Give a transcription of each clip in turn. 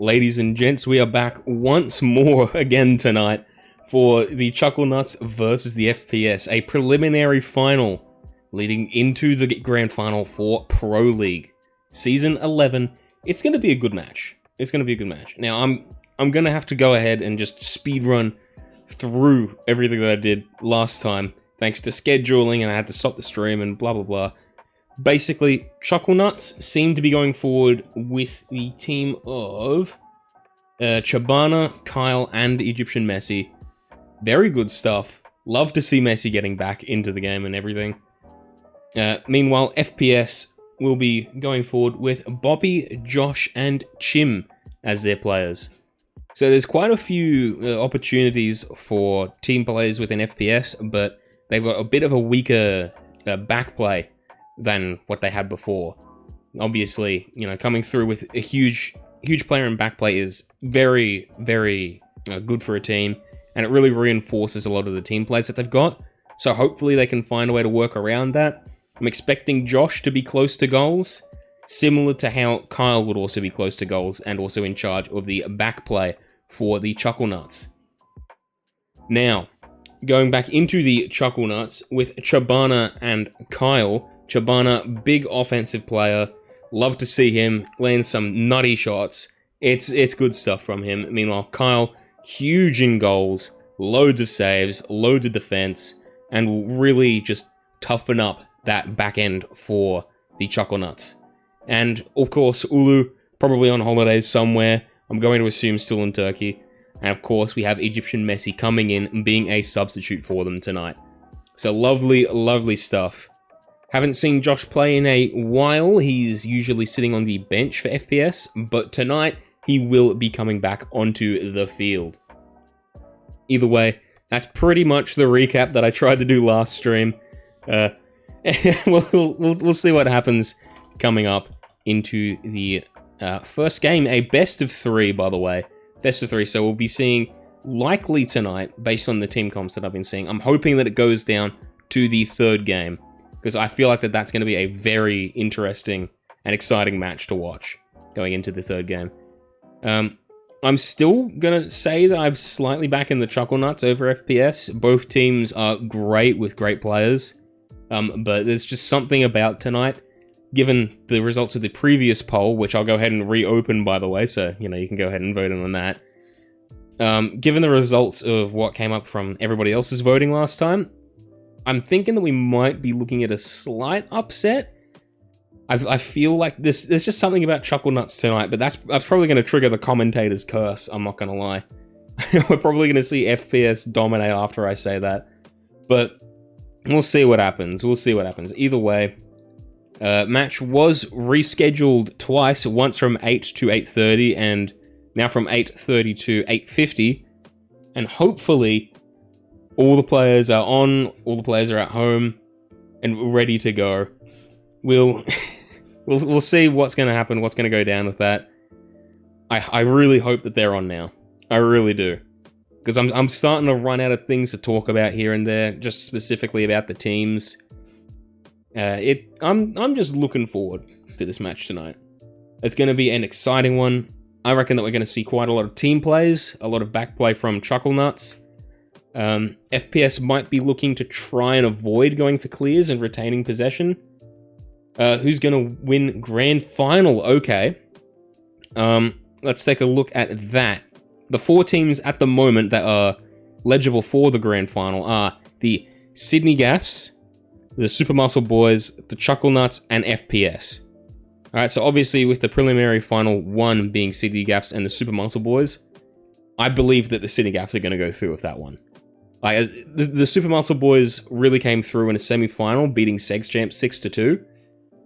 Ladies and gents, we are back once more again tonight for the Chucklenuts versus the FPS, a preliminary final leading into the grand final for Pro League. Season 11, it's going to be a good match. It's going to be a good match. Now, I'm going to have to go ahead and just speedrun through everything that I did last time, thanks to scheduling, and I had to stop the stream and blah blah blah. Basically, Chucklenuts seem to be going forward with the team of Chabana, Kyle, and Egyptian Messi. Very good stuff. Love to see Messi getting back into the game and everything. Meanwhile, FPS will be going forward with Bobby, Josh, and Chim as their players. So there's quite a few opportunities for team players within FPS, but they've got a bit of a weaker back play than what they had before. Obviously, you know, coming through with a huge player in back play is very, very good for a team, and it really reinforces a lot of the team plays that they've got. So hopefully they can find a way to work around that. I'm expecting Josh to be close to goals, similar to how Kyle would also be close to goals and also in charge of the back play for the Chucklenuts. Now, going back into the Chucklenuts with Chabana and Kyle. Chabana, big offensive player. Love to see him land some nutty shots. It's good stuff from him. Meanwhile, Kyle, huge in goals, loads of saves, loads of defense, and will really just toughen up that back end for the Chucklenuts. And, of course, Ulu, probably on holidays somewhere. I'm going to assume still in Turkey. And, of course, we have Egyptian Messi coming in and being a substitute for them tonight. So, lovely, lovely stuff. Haven't seen Josh play in a while. He's usually sitting on the bench for FPS, but tonight he will be coming back onto the field. Either way, that's pretty much the recap that I tried to do last stream. We'll see what happens coming up into the first game. A best of 3, by the way. Best of 3, so we'll be seeing likely tonight, based on the team comps that I've been seeing. I'm hoping that it goes down to the 3rd game, because I feel like that's going to be a very interesting and exciting match to watch going into the 3rd game. I'm still going to say that I'm slightly back in the Chucklenuts over FPS. Both teams are great with great players, but there's just something about tonight, given the results of the previous poll, which I'll go ahead and reopen, by the way, so you know you can go ahead and vote on that. Given the results of what came up from everybody else's voting last time, I'm thinking that we might be looking at a slight upset. I feel like there's just something about Chucklenuts tonight, but that's probably going to trigger the commentator's curse, I'm not going to lie. We're probably going to see FPS dominate after I say that. But we'll see what happens. We'll see what happens. Either way, match was rescheduled twice, once from 8 to 8:30, and now from 8:30 to 8:50. And hopefully all the players are on, all the players are at home, and ready to go. We'll see what's going to happen, what's going to go down with that. I really hope that they're on now. I really do. Because I'm starting to run out of things to talk about here and there, just specifically about the teams. I'm just looking forward to this match tonight. It's going to be an exciting one. I reckon that we're going to see quite a lot of team plays, a lot of back play from Chucklenuts. FPS might be looking to try and avoid going for clears and retaining possession. Who's going to win grand final? Okay. Let's take a look at that. The 4 teams at the moment that are legible for the grand final are the Sydney Gaffs, the Super Muscle Boys, the Chucklenuts, and FPS. Alright, so obviously with the preliminary final 1 being Sydney Gaffs and the Super Muscle Boys, I believe that the Sydney Gaffs are going to go through with that one. The Super Muscle Boys really came through in a semi-final, beating Segs Champ 6-2.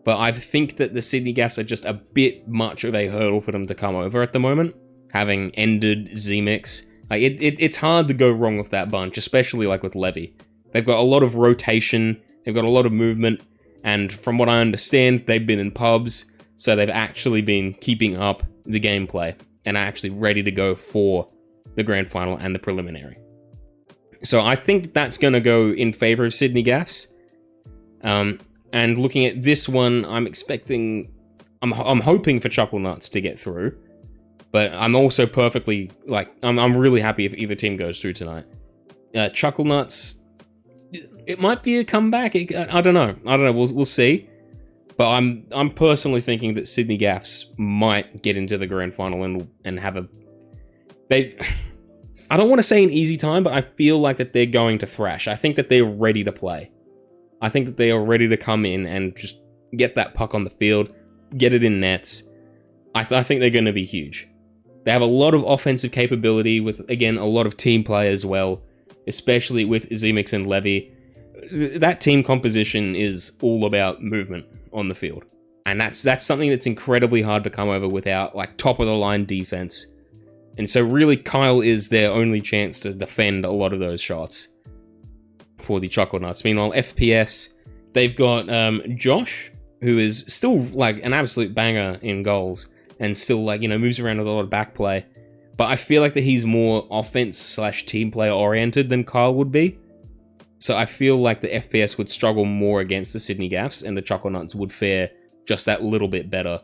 But I think that the Sydney Gaffs are just a bit much of a hurdle for them to come over at the moment, having ended Z-Mix. It's hard to go wrong with that bunch, especially like with Levy. They've got a lot of rotation, they've got a lot of movement, and from what I understand, they've been in pubs, so they've actually been keeping up the gameplay, and are actually ready to go for the grand final and the preliminary. So I think that's going to go in favor of Sydney Gaffs. And looking at this one, I'm hoping for Chucklenuts to get through. But I'm also perfectly, like, I'm really happy if either team goes through tonight. Chucklenuts, it might be a comeback. I don't know. We'll see. But I'm personally thinking that Sydney Gaffs might get into the grand final and have a... I don't want to say an easy time, but I feel like that they're going to thrash. I think that they're ready to play. I think that they are ready to come in and just get that puck on the field, get it in nets. I think they're going to be huge. They have a lot of offensive capability with, again, a lot of team play as well, especially with Zemix and Levy. That team composition is all about movement on the field. And that's something that's incredibly hard to come over without, like, top-of-the-line defense. And so really, Kyle is their only chance to defend a lot of those shots for the Chucklenuts. Meanwhile, FPS, they've got Josh, who is still, like, an absolute banger in goals, and still, like, you know, moves around with a lot of back play. But I feel like that he's more offense/team player oriented than Kyle would be. So I feel like the FPS would struggle more against the Sydney Gaffs, and the Chucklenuts would fare just that little bit better.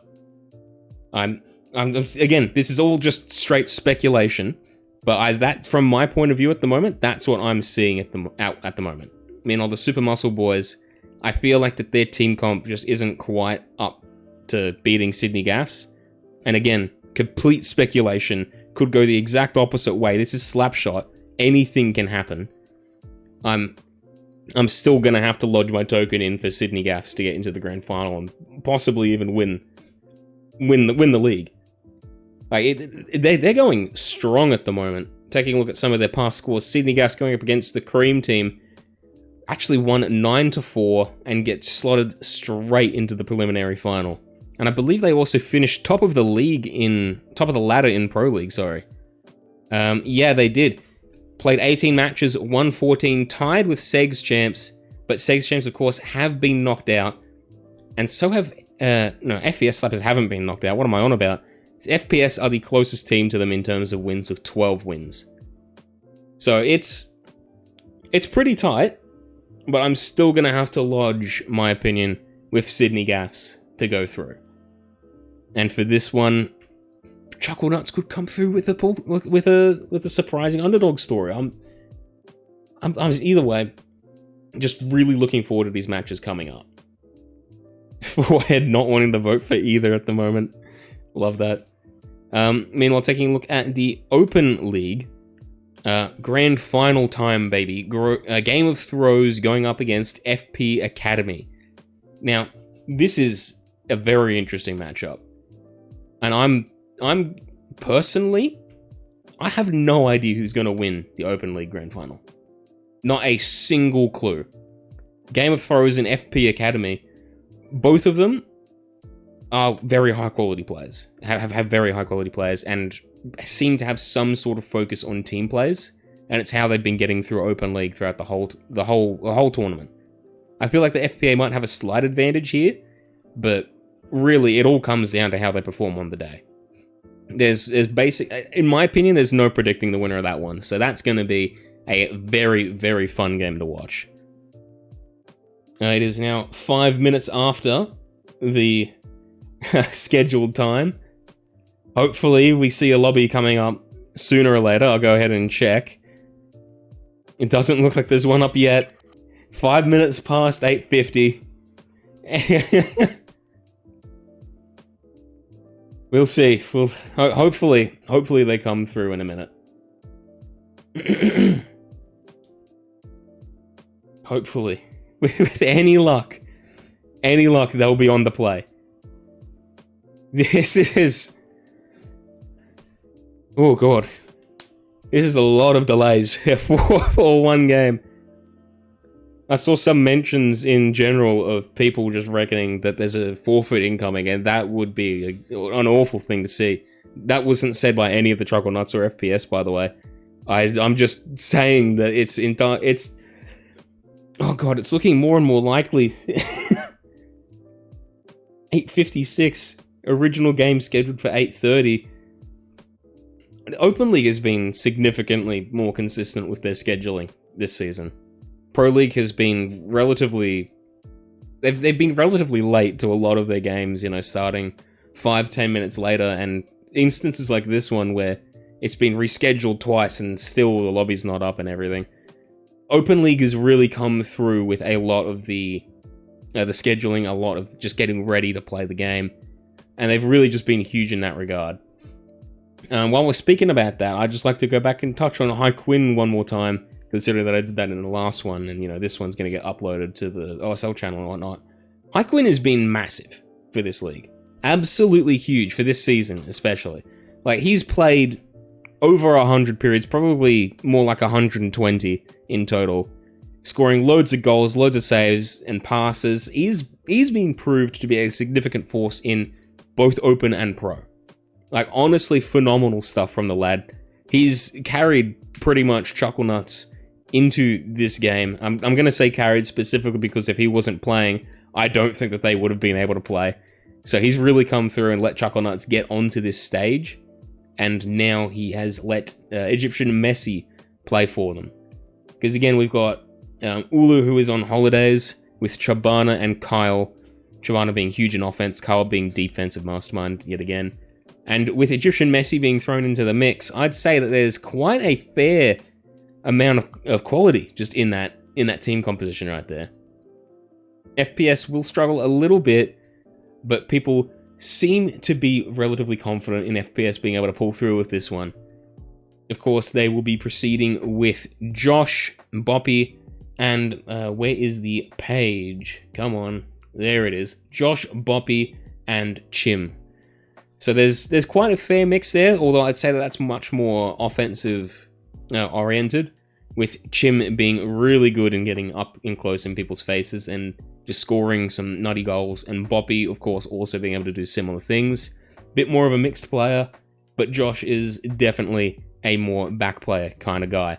Again, this is all just straight speculation, but that, from my point of view at the moment, that's what I'm seeing at the moment. Meanwhile, the Super Muscle Boys, I feel like that their team comp just isn't quite up to beating Sydney Gaffs. And again, complete speculation, could go the exact opposite way. This is Slapshot. Anything can happen. I'm still gonna have to lodge my token in for Sydney Gaffs to get into the grand final and possibly even win the league. Like, they're going strong at the moment. Taking a look at some of their past scores, Sydney Gaffs going up against the Cream team actually won 9-4 and get slotted straight into the preliminary final. And I believe they also finished top of the ladder in Pro League, sorry. Yeah, they did. Played 18 matches, won 14, tied with Segs champs, but Segs champs, of course, have been knocked out. And so have, FPSlappas haven't been knocked out. What am I on about? FPS are the closest team to them in terms of wins, with 12 wins. So it's pretty tight, but I'm still going to have to lodge my opinion with Sydney Gaffs to go through. And for this one, Chucklenuts could come through with a surprising underdog story. I'm either way, just really looking forward to these matches coming up. Forehead not wanting to vote for either at the moment. Love that. Meanwhile, taking a look at the Open League, grand final time, baby. Game of Throws going up against FP Academy. Now, this is a very interesting matchup, and I'm personally, I have no idea who's going to win the Open League grand final. Not a single clue. Game of Throws and FP Academy, both of them are very high quality players, have very high quality players, and seem to have some sort of focus on team plays, and it's how they've been getting through Open League throughout the whole tournament. I feel like the FPA might have a slight advantage here, but really it all comes down to how they perform on the day. There's in my opinion, there's no predicting the winner of that one, so that's going to be a very, very fun game to watch. It is now 5 minutes after the scheduled time. Hopefully we see a lobby coming up sooner or later. I'll go ahead and check. It doesn't look like there's one up yet. 5 minutes past 8:50. We'll see. Hopefully they come through in a minute. Hopefully. With any luck, they'll be on the play. This is... Oh god. This is a lot of delays for one game. I saw some mentions in general of people just reckoning that there's a forfeit incoming, and that would be an awful thing to see. That wasn't said by any of the Chucklenuts or FPS, by the way. I'm just saying that it's... Oh god, it's looking more and more likely. 8:56. Original game scheduled for 8:30. Open League has been significantly more consistent with their scheduling this season. Pro League has been relatively... They've been relatively late to a lot of their games, you know, starting 5-10 minutes later, and instances like this one where it's been rescheduled twice and still the lobby's not up and everything. Open League has really come through with a lot of the scheduling, a lot of just getting ready to play the game, and they've really just been huge in that regard. While we're speaking about that, I'd just like to go back and touch on High Quinn one more time, considering that I did that in the last one, and, you know, this one's going to get uploaded to the OSL channel and whatnot. High Quinn has been massive for this league. Absolutely huge for this season, especially. Like, he's played over 100 periods, probably more like 120 in total, scoring loads of goals, loads of saves, and passes. He's been proved to be a significant force in both Open and Pro. Like, honestly, phenomenal stuff from the lad. He's carried pretty much Chucklenuts into this game. I'm going to say carried specifically because if he wasn't playing, I don't think that they would have been able to play. So he's really come through and let Chucklenuts get onto this stage. And now he has let Egyptian Messi play for them. Because again, we've got Ulu, who is on holidays, with Chabana and Kyle. Chabana being huge in offense, Kyle being defensive mastermind yet again. And with Egyptian Messi being thrown into the mix, I'd say that there's quite a fair amount of quality just in that team composition right there. FPS will struggle a little bit, but people seem to be relatively confident in FPS being able to pull through with this one. Of course, they will be proceeding with Josh, Boppy, and where is the page? Come on, there it is. Josh, Boppy, and Chim. So there's quite a fair mix there, although I'd say that that's much more offensive oriented, with Chim being really good in getting up in close in people's faces and just scoring some nutty goals, and Boppy, of course, also being able to do similar things. Bit more of a mixed player, but Josh is definitely a more back player kind of guy.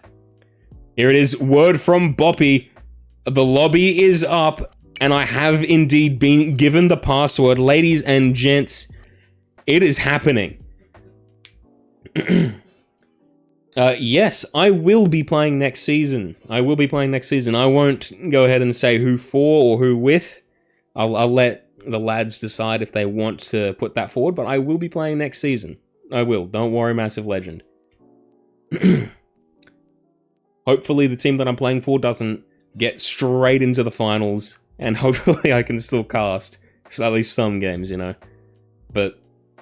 Here it is, word from Boppy. The lobby is up, and I have indeed been given the password. Ladies and gents, it is happening. Yes, I will be playing next season. I won't go ahead and say who for or who with. I'll let the lads decide if they want to put that forward, but I will be playing next season. I will. Don't worry, Massive Legend. Hopefully the team that I'm playing for doesn't get straight into the finals, and hopefully I can still cast at least some games, you know. But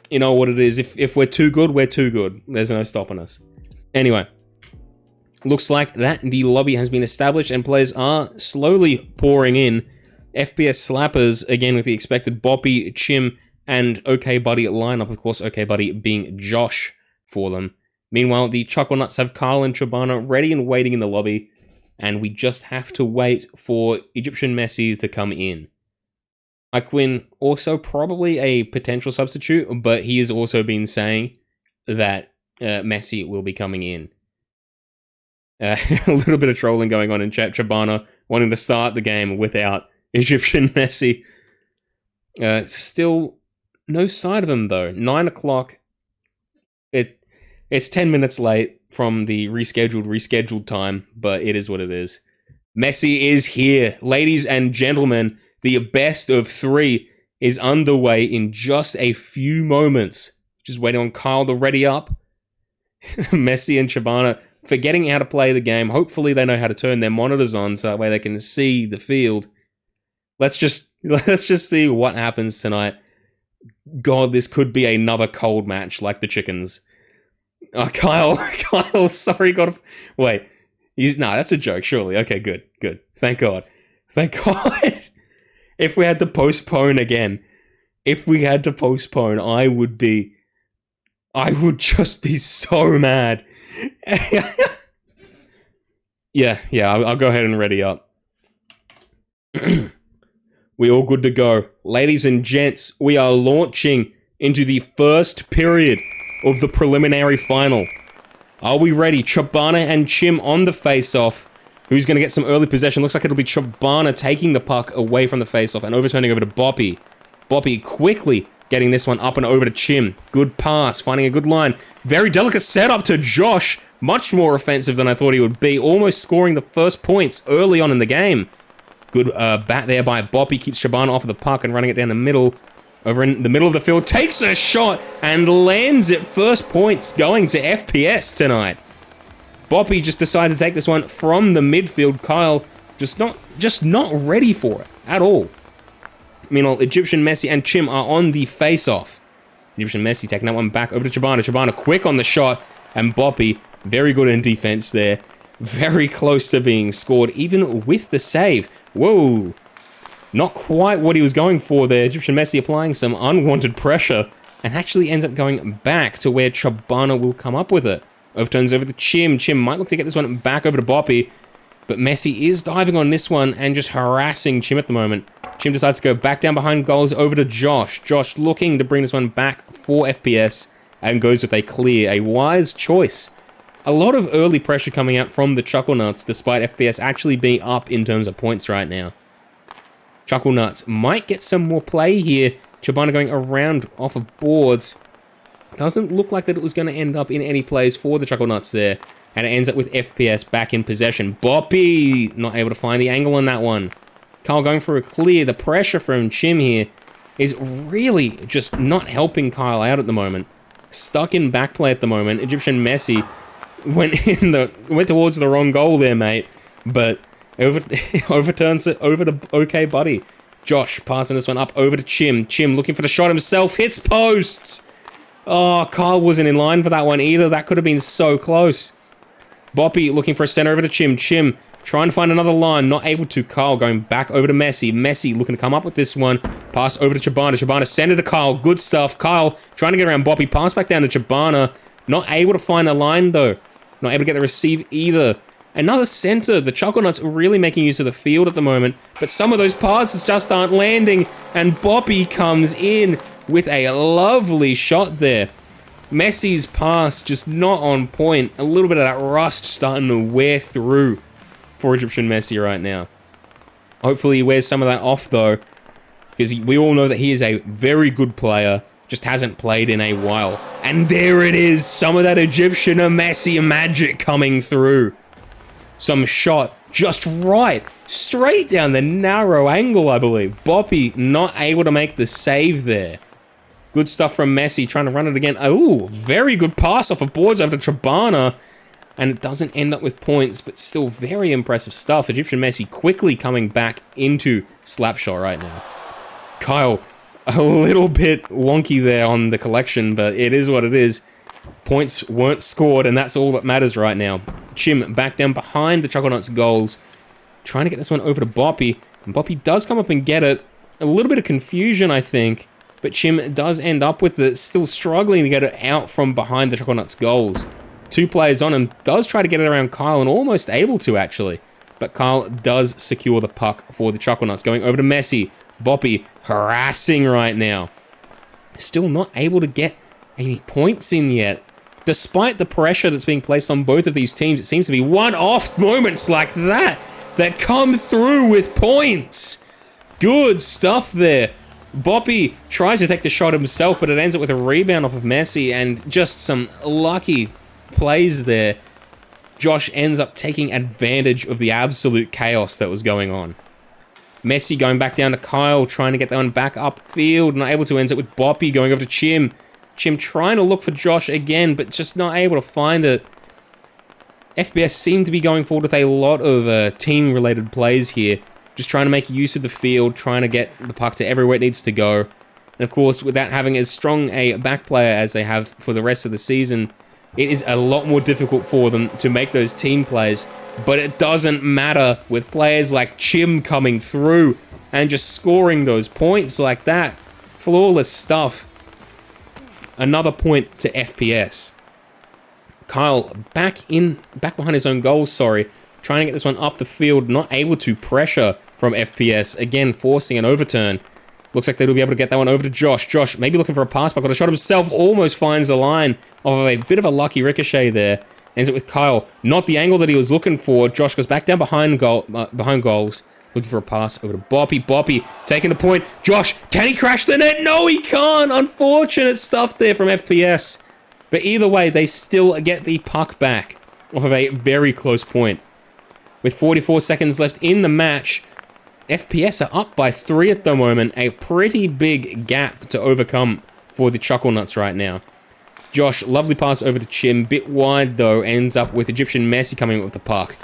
you know what it is. If we're too good, we're too good. There's no stopping us. Anyway, looks like that the lobby has been established and players are slowly pouring in. FPSlappas, again with the expected Boppy, Chim, and OK Buddy lineup. Of course, OK Buddy being Josh for them. Meanwhile, the Chucklenuts have Carl and Chabana ready and waiting in the lobby, and we just have to wait for Egyptian Messi to come in. Quinn also probably a potential substitute, but he has also been saying that Messi will be coming in. A little bit of trolling going on in chat. Chabana wanting to start the game without Egyptian Messi. Still no sight of him though. 9 o'clock. It's 10 minutes late from the rescheduled time, but it is what it is. Messi is here. Ladies and gentlemen, the best of 3 is underway in just a few moments. Just waiting on Kyle to ready up. Messi and Chabana forgetting how to play the game. Hopefully they know how to turn their monitors on so that way they can see the field. Let's just see what happens tonight. God, this could be another cold match like the chickens. Oh, Kyle, sorry, God. Wait. Nah, that's a joke, surely. Okay, good. Thank God. If we had to postpone again, I would just be so mad. Yeah, I'll go ahead and ready up. We all good to go. Ladies and gents, we are launching into the first period of the preliminary final. Are we ready? Chabana and Chim on the face-off. Who's going to get some early possession? Looks like it'll be Chabana taking the puck away from the face-off and overturning over to Boppy. Boppy quickly getting this one up and over to Chim. Good pass, finding a good line. Very delicate setup to Josh. Much more offensive than I thought he would be. Almost scoring the first points early on in the game. Good bat there by Boppy. Keeps Chabana off of the puck and running it down the middle. over in the middle of the field, takes a shot and lands it. First points going to FPS tonight. Boppy just decided to take this one from the midfield. Kyle just not ready for it at all. Meanwhile, Egyptian Messi and Chim are on the face-off. Egyptian Messi taking that one back over to Chibana. Chibana quick on the shot, and Boppy very good in defense there. Very close to being scored, even with the save. Whoa. Not quite what he was going for there. Egyptian Messi applying some unwanted pressure, and actually ends up going back to where Chibana will come up with it. Overturns over to Chim. Chim might look to get this one back over to Boppy, but Messi is diving on this one and just harassing Chim at the moment. Chim decides to go back down behind goals over to Josh. Josh looking to bring this one back for FPS and goes with a clear. A wise choice. A lot of early pressure coming out from the Chucklenuts, despite FPS actually being up in terms of points right now. Chucklenuts might get some more play here. Chibana going around off of boards. Doesn't look like that it was going to end up in any plays for the Chucklenuts there. And it ends up with FPS back in possession. Boppy not able to find the angle on that one. Kyle going for a clear. The pressure from Chim here is really just not helping Kyle out at the moment. Stuck in back play at the moment. Egyptian Messi went towards the wrong goal there, mate. But overturns it over to OK Buddy. Josh passing this one up over to Chim. Chim looking for the shot himself. Hits posts. Oh, Kyle wasn't in line for that one either. That could have been so close. Boppy looking for a center over to Chim. Chim trying to find another line. Not able to. Kyle going back over to Messi. Messi looking to come up with this one. Pass over to Chibana. Chibana center to Kyle. Good stuff. Kyle trying to get around Boppy. Pass back down to Chibana. Not able to find a line though. Not able to get the receive either. Another center. The Chucklenuts are really making use of the field at the moment. But some of those passes just aren't landing. And Boppy comes in with a lovely shot there. Messi's pass just not on point. A little bit of that rust starting to wear through for Egyptian Messi right now. Hopefully he wears some of that off though, because we all know that he is a very good player, just hasn't played in a while. And there it is, some of that Egyptian Messi magic coming through. Some shot just right, straight down the narrow angle, I believe. Boppy not able to make the save there. Good stuff from Messi, trying to run it again. Oh, very good pass off of boards over to Chibana. And it doesn't end up with points, but still very impressive stuff. Egyptian Messi quickly coming back into Slapshot right now. Kyle, a little bit wonky there on the collection, but it is what it is. Points weren't scored, and that's all that matters right now. Chim back down behind the Chucklenuts goals. Trying to get this one over to Boppy. And Boppy does come up and get it. A little bit of confusion, I think. But Chim does end up with it, still struggling to get it out from behind the Chucklenuts goals. Two players on him, does try to get it around Kyle, and almost able to, actually. But Kyle does secure the puck for the Chucklenuts. Going over to Messi. Boppy harassing right now. Still not able to get any points in yet. Despite the pressure that's being placed on both of these teams, it seems to be one-off moments like that come through with points. Good stuff there. Boppy tries to take the shot himself, but it ends up with a rebound off of Messi, and just some lucky plays there. Josh ends up taking advantage of the absolute chaos that was going on. Messi going back down to Kyle, trying to get that one back upfield, not able to. Ends up with Boppy going over to Chim. Chim trying to look for Josh again, but just not able to find it. FPS seem to be going forward with a lot of team-related plays here. Just trying to make use of the field, trying to get the puck to everywhere it needs to go. And of course, without having as strong a back player as they have for the rest of the season, it is a lot more difficult for them to make those team plays. But it doesn't matter with players like Chim coming through and just scoring those points like that. Flawless stuff. Another point to FPS. Kyle back behind his own goal, sorry. Trying to get this one up the field, not able to. Pressure from FPS, again forcing an overturn. Looks like they'll be able to get that one over to Josh. Josh maybe looking for a pass, but got a shot himself, almost finds the line of a bit of a lucky ricochet there. Ends it with Kyle, not the angle that he was looking for. Josh goes back down behind goals, looking for a pass over to Boppy. Boppy taking the point. Josh, can he crash the net? No, he can't. Unfortunate stuff there from FPS. But either way, they still get the puck back off of a very close point. With 44 seconds left in the match, FPS are up by 3 at the moment. A pretty big gap to overcome for the Chucklenuts right now. Josh, lovely pass over to Chim. Bit wide, though. Ends up with Egyptian Messi coming up with the puck.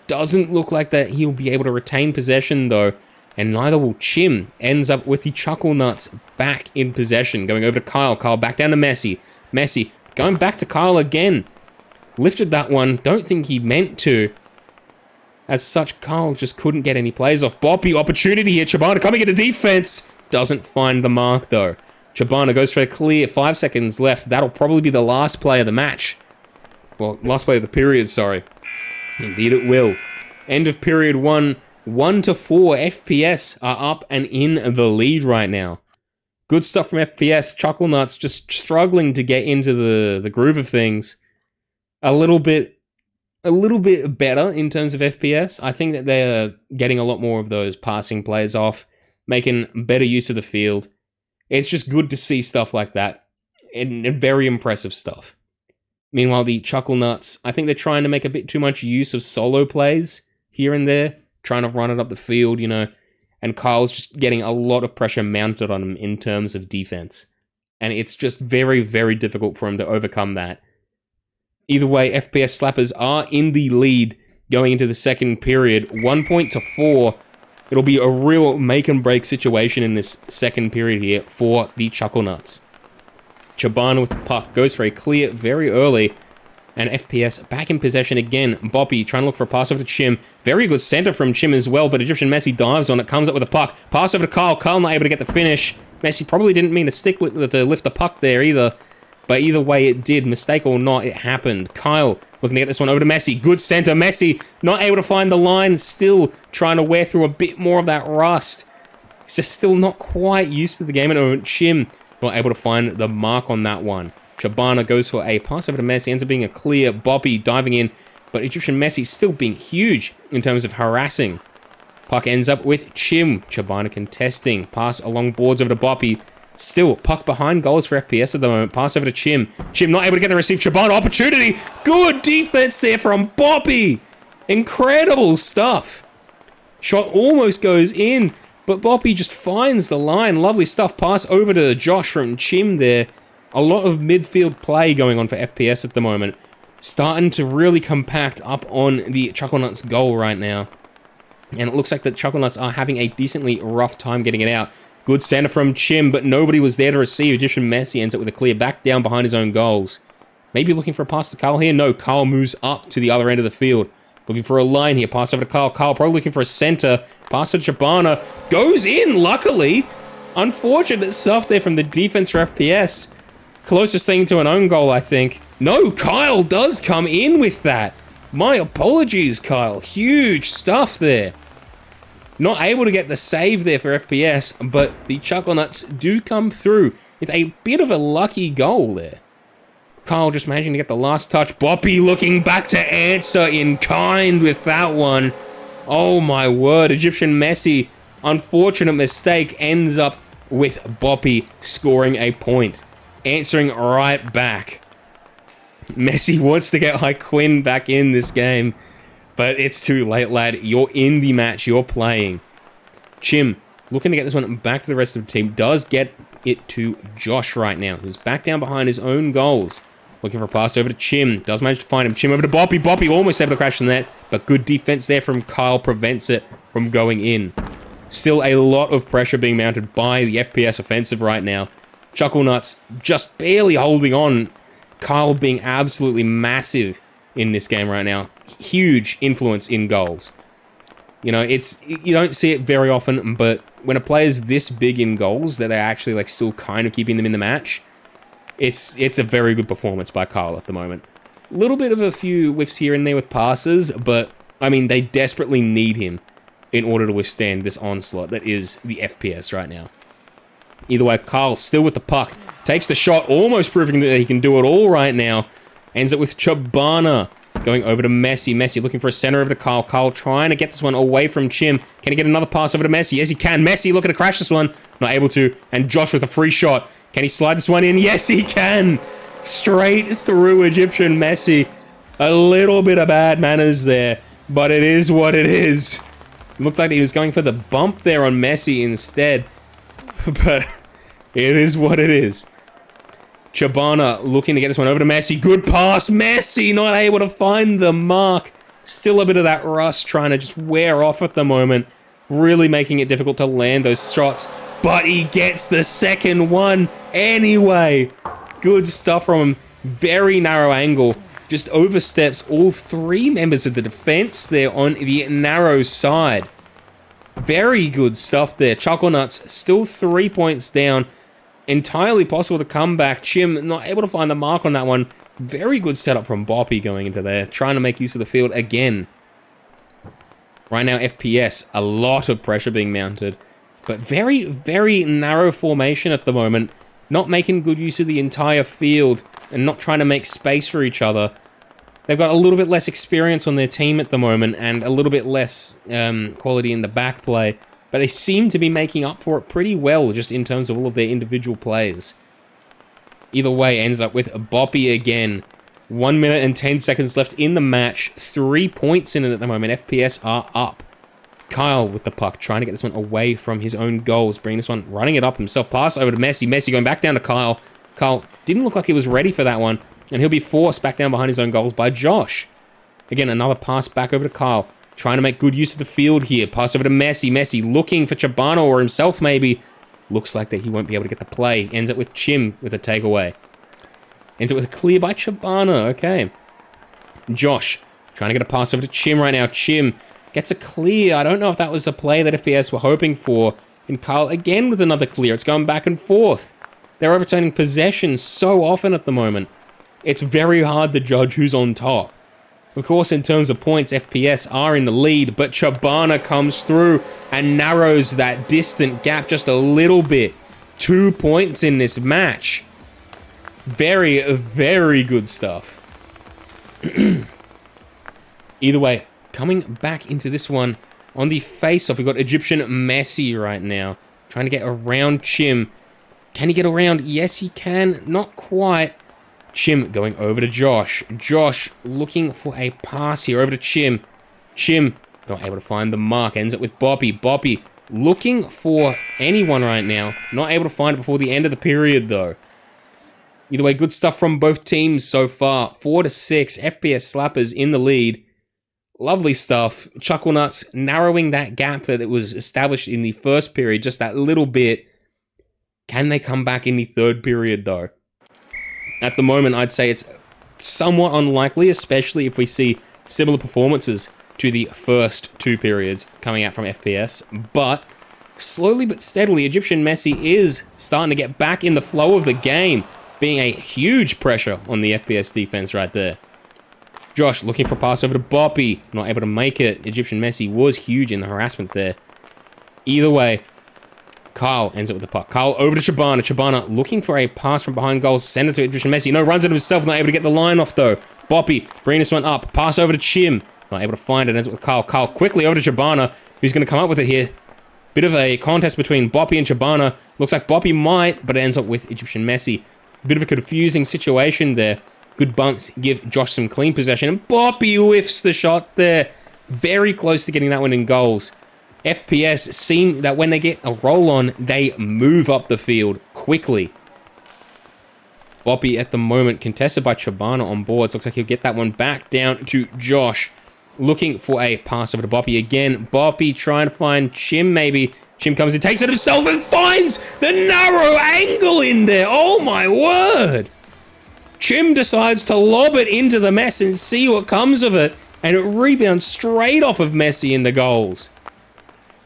Doesn't look like that he'll be able to retain possession, though. And neither will Chim. Ends up with the Chucklenuts back in possession. Going over to Kyle. Kyle back down to Messi. Messi going back to Kyle again. Lifted that one. Don't think he meant to. As such, Kyle just couldn't get any plays off. Boppy, opportunity here. Chabana coming into defense. Doesn't find the mark, though. Chabana goes for a clear. 5 seconds left. That'll probably be the last play of the match. Well, last play of the period, sorry. Indeed it will. End of period 1. 1-4. FPS are up and in the lead right now. Good stuff from FPS. Chucklenuts just struggling to get into the groove of things. A little bit better in terms of FPS. I think that they're getting a lot more of those passing plays off, making better use of the field. It's just good to see stuff like that, and very impressive stuff. Meanwhile, the Chucklenuts, I think they're trying to make a bit too much use of solo plays here and there, trying to run it up the field, you know, and Kyle's just getting a lot of pressure mounted on him in terms of defense. And it's just very, very difficult for him to overcome that. Either way, FPSlappas are in the lead going into the second period. 1 point to 4. It'll be a real make and break situation in this second period here for the Chucklenuts. Chabana with the puck goes for a clear very early. And FPS back in possession again. Boppy trying to look for a pass over to Chim. Very good center from Chim as well, but Egyptian Messi dives on it, comes up with a puck. Pass over to Kyle. Kyle not able to get the finish. Messi probably didn't mean to lift the puck there either. But either way it did, mistake or not, it happened. Kyle looking to get this one over to Messi. Good center. Messi not able to find the line. Still trying to wear through a bit more of that rust. He's just still not quite used to the game at the moment. Chim not able to find the mark on that one. Chabana goes for a pass over to Messi. Ends up being a clear. Boppy diving in. But Egyptian Messi still being huge in terms of harassing. Puck ends up with Chim. Chabana contesting. Pass along boards over to Boppy. Still, puck behind goals for FPS at the moment. Pass over to Chim. Chim not able to get the receive. Chabana opportunity. Good defense there from Boppy. Incredible stuff. Shot almost goes in, but Boppy just finds the line. Lovely stuff. Pass over to Josh from Chim there. A lot of midfield play going on for FPS at the moment. Starting to really compact up on the Chucklenuts goal right now. And it looks like the Chucklenuts are having a decently rough time getting it out. Good center from Chim, but nobody was there to receive. Egyptian Messi ends up with a clear back down behind his own goals. Maybe looking for a pass to Kyle here. No, Kyle moves up to the other end of the field. Looking for a line here. Pass over to Kyle. Kyle probably looking for a center. Pass to Chabana. Goes in, luckily. Unfortunate stuff there from the defense for FPS. Closest thing to an own goal, I think. No, Kyle does come in with that. My apologies, Kyle. Huge stuff there. Not able to get the save there for FPS, but the Chucklenuts do come through with a bit of a lucky goal there. Kyle just managing to get the last touch. Boppy looking back to answer in kind with that one. Oh my word, Egyptian Messi, unfortunate mistake, ends up with Boppy scoring a point. Answering right back. Messi wants to get Quinn back in this game. But it's too late, lad. You're in the match. You're playing. Chim, looking to get this one back to the rest of the team. Does get it to Josh right now, who's back down behind his own goals. Looking for a pass over to Chim. Does manage to find him. Chim over to Boppy. Boppy almost able to crash the net. But good defense there from Kyle prevents it from going in. Still a lot of pressure being mounted by the FPS offensive right now. Chucklenuts just barely holding on. Kyle being absolutely massive in this game right now. Huge influence in goals. You know, you don't see it very often, but when a player's this big in goals that they're actually still kind of keeping them in the match, it's a very good performance by Kyle at the moment. A little bit of a few whiffs here and there with passes, but I mean they desperately need him in order to withstand this onslaught that is the FPS right now. Either way, Kyle still with the puck, takes the shot, almost proving that he can do it all right now. Ends it with Chabana. Going over to Messi. Messi looking for a center over to Kyle. Kyle trying to get this one away from Chim. Can he get another pass over to Messi? Yes, he can. Messi looking to crash this one. Not able to. And Josh with a free shot. Can he slide this one in? Yes, he can. Straight through Egyptian Messi. A little bit of bad manners there. But it is what it is. Looked like he was going for the bump there on Messi instead. But it is what it is. Chabana looking to get this one over to Messi. Good pass. Messi not able to find the mark. Still a bit of that rust trying to just wear off at the moment. Really making it difficult to land those shots. But he gets the second one anyway. Good stuff from him. Very narrow angle. Just oversteps all three members of the defense there on the narrow side. Very good stuff there. Chucklenuts still 3 points down. Entirely possible to come back. Chim not able to find the mark on that one. Very good setup from Boppy going into there. Trying to make use of the field again. Right now, FPS. A lot of pressure being mounted. But very, very narrow formation at the moment. Not making good use of the entire field. And not trying to make space for each other. They've got a little bit less experience on their team at the moment and a little bit less quality in the back play. But they seem to be making up for it pretty well just in terms of all of their individual plays. Either way, ends up with Boppy again. 1 minute and 10 seconds left in the match. 3 points in it at the moment. FPS are up. Kyle with the puck, trying to get this one away from his own goals. Bringing this one, running it up himself. Pass over to Messi. Messi going back down to Kyle. Kyle didn't look like he was ready for that one. And he'll be forced back down behind his own goals by Josh. Again, another pass back over to Kyle. Trying to make good use of the field here. Pass over to Messi. Messi looking for Chabano or himself maybe. Looks like that he won't be able to get the play. Ends up with Chim with a takeaway. Ends up with a clear by Chabano. Okay. Josh trying to get a pass over to Chim right now. Chim gets a clear. I don't know if that was the play that FPS were hoping for. And Kyle again with another clear. It's going back and forth. They're overturning possession so often at the moment. It's very hard to judge who's on top. Of course, in terms of points, FPS are in the lead, but Chabana comes through and narrows that distant gap just a little bit. 2 points in this match. Very, very good stuff. Either way, coming back into this one, on the face-off, we've got Egyptian Messi right now. Trying to get around Chim. Can he get around? Yes, he can. Not quite. Chim going over to Josh. Josh looking for a pass here over to Chim. Chim not able to find the mark. Ends up with Boppy. Boppy looking for anyone right now. Not able to find it before the end of the period though. Either way, good stuff from both teams so far. 4-6. FPSlappas in the lead. Lovely stuff. Chucklenuts narrowing that gap that it was established in the first period just that little bit. Can they come back in the third period though? At the moment, I'd say it's somewhat unlikely, especially if we see similar performances to the first two periods coming out from FPS. But slowly but steadily, Egyptian Messi is starting to get back in the flow of the game, being a huge pressure on the FPS defense right there. Josh looking for a pass over to Boppy, not able to make it. Egyptian Messi was huge in the harassment there. Either way, Kyle ends up with the puck. Kyle over to Chabana. Chabana looking for a pass from behind goals. Send it to Egyptian Messi. No, runs it himself. Not able to get the line off, though. Boppy bringing this one up. Pass over to Chim. Not able to find it. Ends up with Kyle. Kyle quickly over to Chabana, who's going to come up with it here. Bit of a contest between Boppy and Chabana. Looks like Boppy might, but it ends up with Egyptian Messi. Bit of a confusing situation there. Good bumps give Josh some clean possession. And Boppy whiffs the shot there. Very close to getting that one in goals. FPS seem that when they get a roll on, they move up the field quickly. Boppy at the moment contested by Chabana on boards. Looks like he'll get that one back down to Josh. Looking for a pass over to Boppy again. Boppy trying to find Chim maybe. Chim comes and takes it himself and finds the narrow angle in there. Oh my word. Chim decides to lob it into the mess and see what comes of it. And it rebounds straight off of Messi in the goals.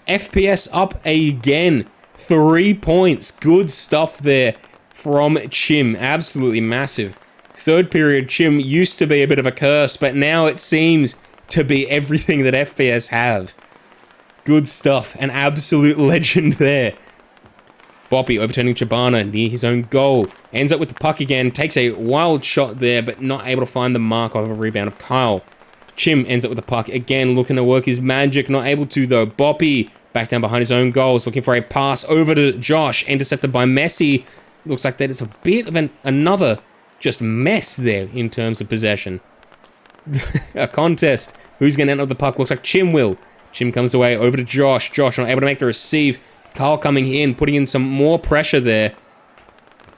FPS up again. 3 points. Good stuff there from Chim. Absolutely massive. Third period, Chim used to be a bit of a curse, but now it seems to be everything that FPS have. Good stuff. An absolute legend there. Boppy overturning Chabana near his own goal. Ends up with the puck again. Takes a wild shot there, but not able to find the mark of a rebound of Kyle. Chim ends up with the puck again, looking to work his magic. Not able to, though. Boppy back down behind his own goals, looking for a pass over to Josh. Intercepted by Messi. Looks like that is a bit of another just mess there in terms of possession. A contest. Who's going to end up with the puck? Looks like Chim will. Chim comes away over to Josh. Josh not able to make the receive. Kyle coming in, putting in some more pressure there.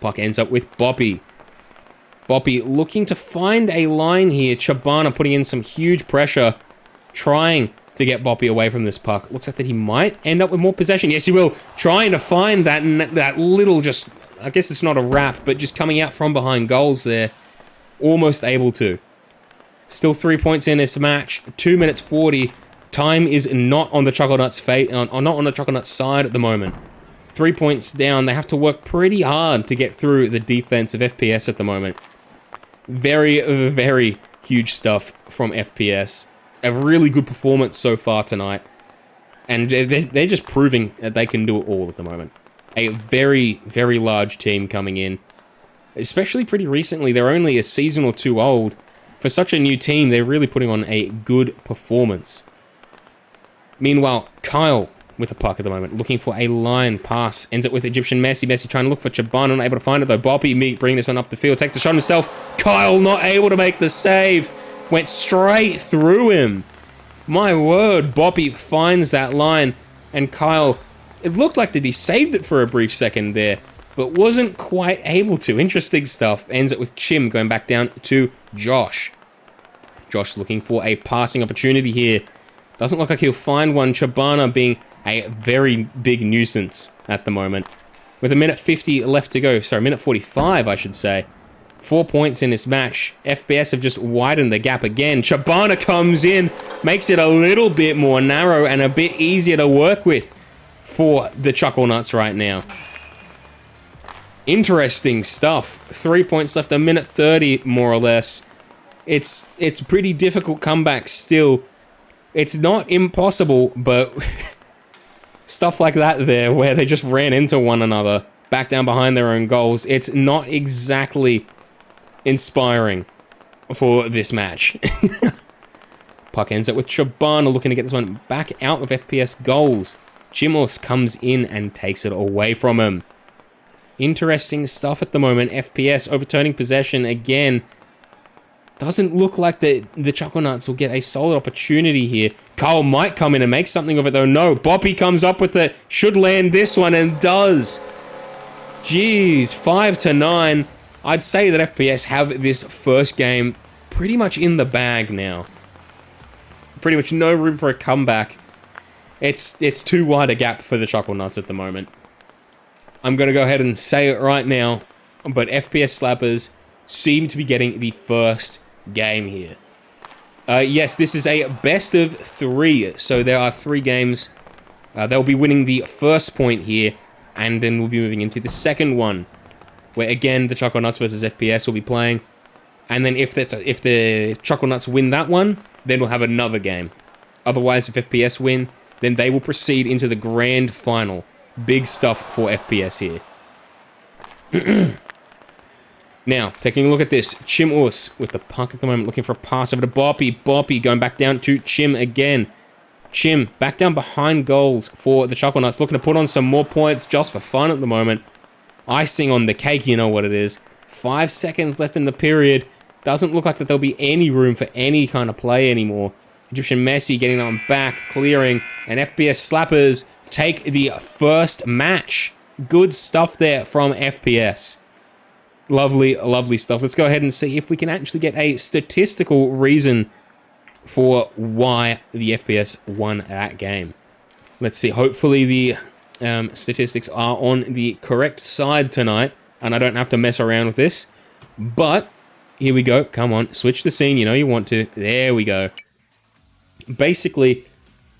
Puck ends up with Boppy. Boppy looking to find a line here. Chabana putting in some huge pressure, trying to get Boppy away from this puck. Looks like that he might end up with more possession. Yes, he will. Trying to find that little just, I guess it's not a wrap, but just coming out from behind goals there. Almost able to. Still 3 points in this match. 2 minutes 40. Time is not on the Chucklenuts' not on the Chucklenuts' side at the moment. 3 points down. They have to work pretty hard to get through the defense of FPS at the moment. Very, very huge stuff from FPS. A really good performance so far tonight. And they're just proving that they can do it all at the moment. A very, very large team coming in. Especially pretty recently. They're only a season or two old. For such a new team, they're really putting on a good performance. Meanwhile, Kyle with the puck at the moment, looking for a line pass. Ends up with Egyptian Messi. Messi trying to look for Chabana, not able to find it though. Boppy bringing this one up the field, take the shot himself. Kyle not able to make the save. Went straight through him. My word, Boppy finds that line. And Kyle, it looked like that he saved it for a brief second there, but wasn't quite able to. Interesting stuff. Ends up with Chim going back down to Josh. Josh looking for a passing opportunity here. Doesn't look like he'll find one. Chabana being a very big nuisance at the moment. With a minute 50 left to go. Sorry, minute 45, I should say. 4 points in this match. FPS have just widened the gap again. Chabana comes in, makes it a little bit more narrow and a bit easier to work with for the Chucklenuts right now. Interesting stuff. 3 points left, a minute 30 more or less. It's pretty difficult comeback still. It's not impossible, but stuff like that there where they just ran into one another, back down behind their own goals. It's not exactly inspiring for this match. Puck ends up with Chabana looking to get this one back out of FPS goals. Chimos comes in and takes it away from him. Interesting stuff at the moment. FPS overturning possession again. Doesn't look like the Chucklenuts will get a solid opportunity here. Kyle might come in and make something of it though. No, Boppy comes up with the should land this one and does. Jeez, 5-9. I'd say that FPS have this first game pretty much in the bag now. Pretty much no room for a comeback. It's too wide a gap for the Chucklenuts at the moment. I'm going to go ahead and say it right now, but FPSlappas seem to be getting the first game here. Yes, this is a best of 3, so there are 3 games. They'll be winning the first point here, and then we'll be moving into the second one, where again the Chucklenuts versus FPS will be playing. And then if the Chucklenuts win that one, then we'll have another game. Otherwise, if FPS win, then they will proceed into the grand final. Big stuff for FPS here. Now, taking a look at this, Chim Us with the puck at the moment, looking for a pass over to Boppy. Boppy going back down to Chim again. Chim back down behind goals for the Chucklenuts, looking to put on some more points just for fun at the moment. Icing on the cake, you know what it is. 5 seconds left in the period. Doesn't look like that there'll be any room for any kind of play anymore. Egyptian Messi getting on back, clearing, and FPSlappas take the first match. Good stuff there from FPS. Lovely, lovely stuff. Let's go ahead and see if we can actually get a statistical reason for why the FPS won that game. Let's see. Hopefully the statistics are on the correct side tonight, and I don't have to mess around with this. But here we go. Come on, switch the scene. You know you want to. There we go. Basically,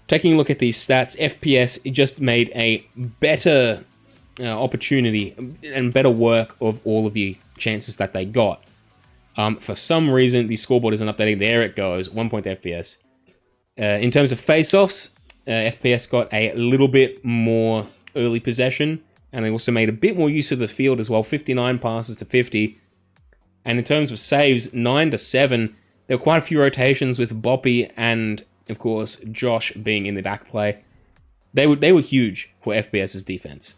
taking a look at these stats, FPS just made a better opportunity and better work of all of the chances that they got. For some reason, the scoreboard isn't updating. There it goes. 1 point to FPS. In terms of face-offs, FPS got a little bit more early possession, and they also made a bit more use of the field as well. 59 passes to 50. And in terms of saves, 9-7. There were quite a few rotations with Boppy and, of course, Josh being in the back play. They were huge for FPS's defense.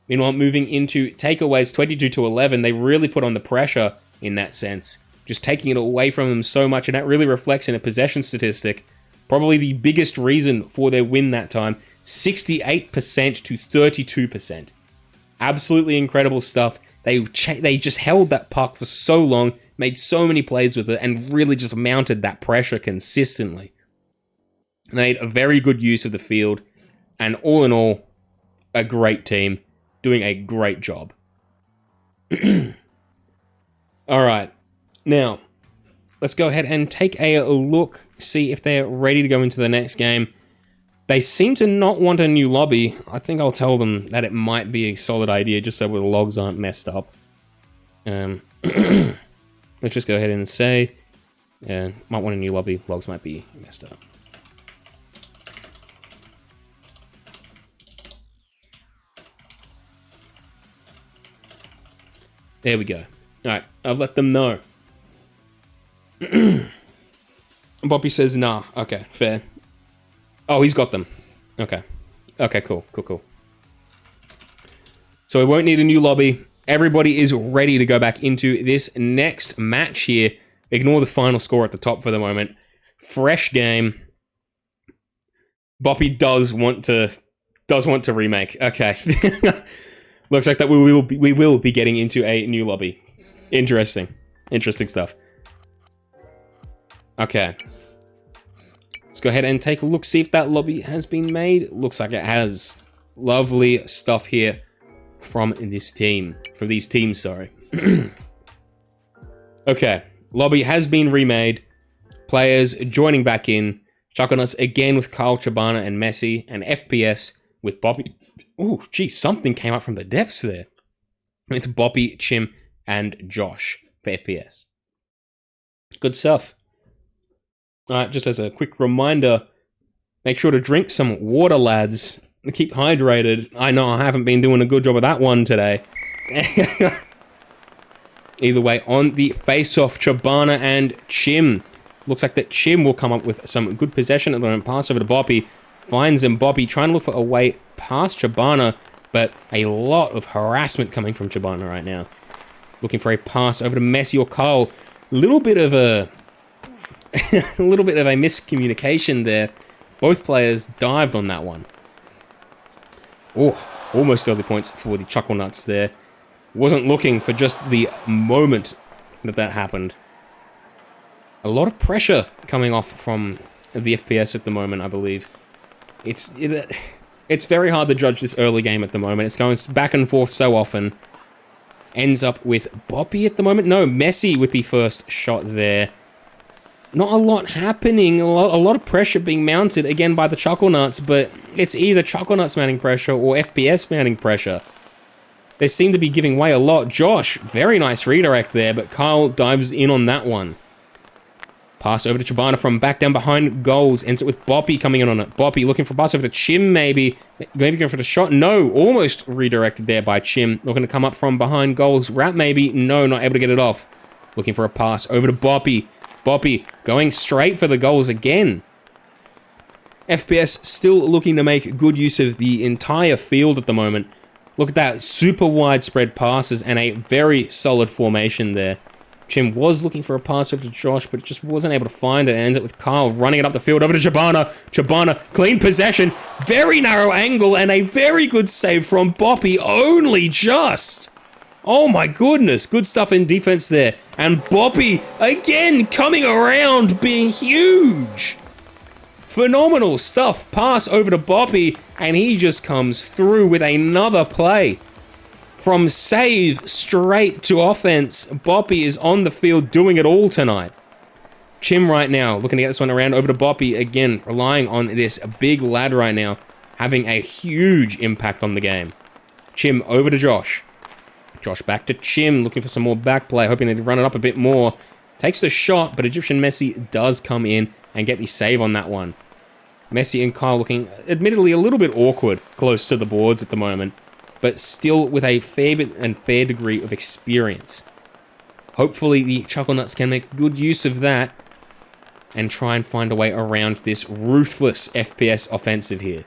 Meanwhile, moving into takeaways, 22-11, they really put on the pressure in that sense. Just taking it away from them so much, and that really reflects in a possession statistic Probably the biggest reason for their win that time. 68% to 32%. Absolutely incredible stuff. They just held that puck for so long, made so many plays with it, and really just mounted that pressure consistently. They made a very good use of the field, and all in all, a great team, doing a great job. Alright, now, let's go ahead and take a look, see if they're ready to go into the next game. They seem to not want a new lobby. I think I'll tell them that it might be a solid idea just so the logs aren't messed up. Let's just go ahead and say, might want a new lobby. Logs might be messed up. There we go. Alright, I've let them know. Bobby says, nah. Okay, fair. Oh, he's got them. Okay. Okay, cool. So we won't need a new lobby. Everybody is ready to go back into this next match here. Ignore the final score at the top for the moment. Fresh game. Boppy does want to remake. Okay. Looks like that we will be getting into a new lobby. Interesting stuff. Okay. Let's go ahead and take a look, see if that lobby has been made. Looks like it has. Lovely stuff here from this team. From these teams, sorry. Okay. Lobby has been remade. Players joining back in. Chucklenuts again with Kyle, Chibana, and Messi. And FPS with Boppy. Ooh, geez, something came up from the depths there. With Boppy, Chim, and Josh for FPS. Good stuff. Alright, just as a quick reminder, make sure to drink some water, lads. Keep hydrated. I know I haven't been doing a good job of that one today. Either way, on the face-off, Chibana and Chim. Looks like that Chim will come up with some good possession at the moment. Pass over to Boppy. Finds him. Boppy trying to look for a way past Chibana, but a lot of harassment coming from Chibana right now. Looking for a pass over to Messi or Kyle. A little bit of a miscommunication there. Both players dived on that one. Oh, almost early points for the Chucklenuts there. Wasn't looking for just the moment that happened. A lot of pressure coming off from the FPS at the moment, I believe. It's very hard to judge this early game at the moment. It's going back and forth so often. Ends up with Boppy at the moment. No, Messi with the first shot there. Not a lot happening. A lot of pressure being mounted again by the Chucklenuts, but it's either Chucklenuts mounting pressure or FPS mounting pressure. They seem to be giving way a lot. Josh, very nice redirect there, but Kyle dives in on that one. Pass over to Chibana from back down behind goals. Ends it with Boppy coming in on it. Boppy looking for a pass over to Chim, maybe. Maybe going for the shot. No, almost redirected there by Chim. Looking to come up from behind goals. Wrap maybe. No, not able to get it off. Looking for a pass over to Boppy. Boppy going straight for the goals again. FPS still looking to make good use of the entire field at the moment. Look at that. Super widespread passes and a very solid formation there. Chim was looking for a pass over to Josh, but just wasn't able to find it. Ends up with Kyle running it up the field over to Chibana. Chibana, clean possession, very narrow angle, and a very good save from Boppy, only just. Oh my goodness, good stuff in defense there. And Boppy, again, coming around, being huge. Phenomenal stuff. Pass over to Boppy, and he just comes through with another play. From save straight to offense, Boppy is on the field doing it all tonight. Chim right now, looking to get this one around over to Boppy. Again, relying on this big lad right now, having a huge impact on the game. Chim over to Josh. Josh back to Chim, looking for some more back play, hoping they'd run it up a bit more. Takes the shot, but Egyptian Messi does come in and get the save on that one. Messi and Kyle looking, admittedly, a little bit awkward close to the boards at the moment, but still with a fair degree of experience. Hopefully the Chucklenuts can make good use of that and try and find a way around this ruthless FPS offensive here.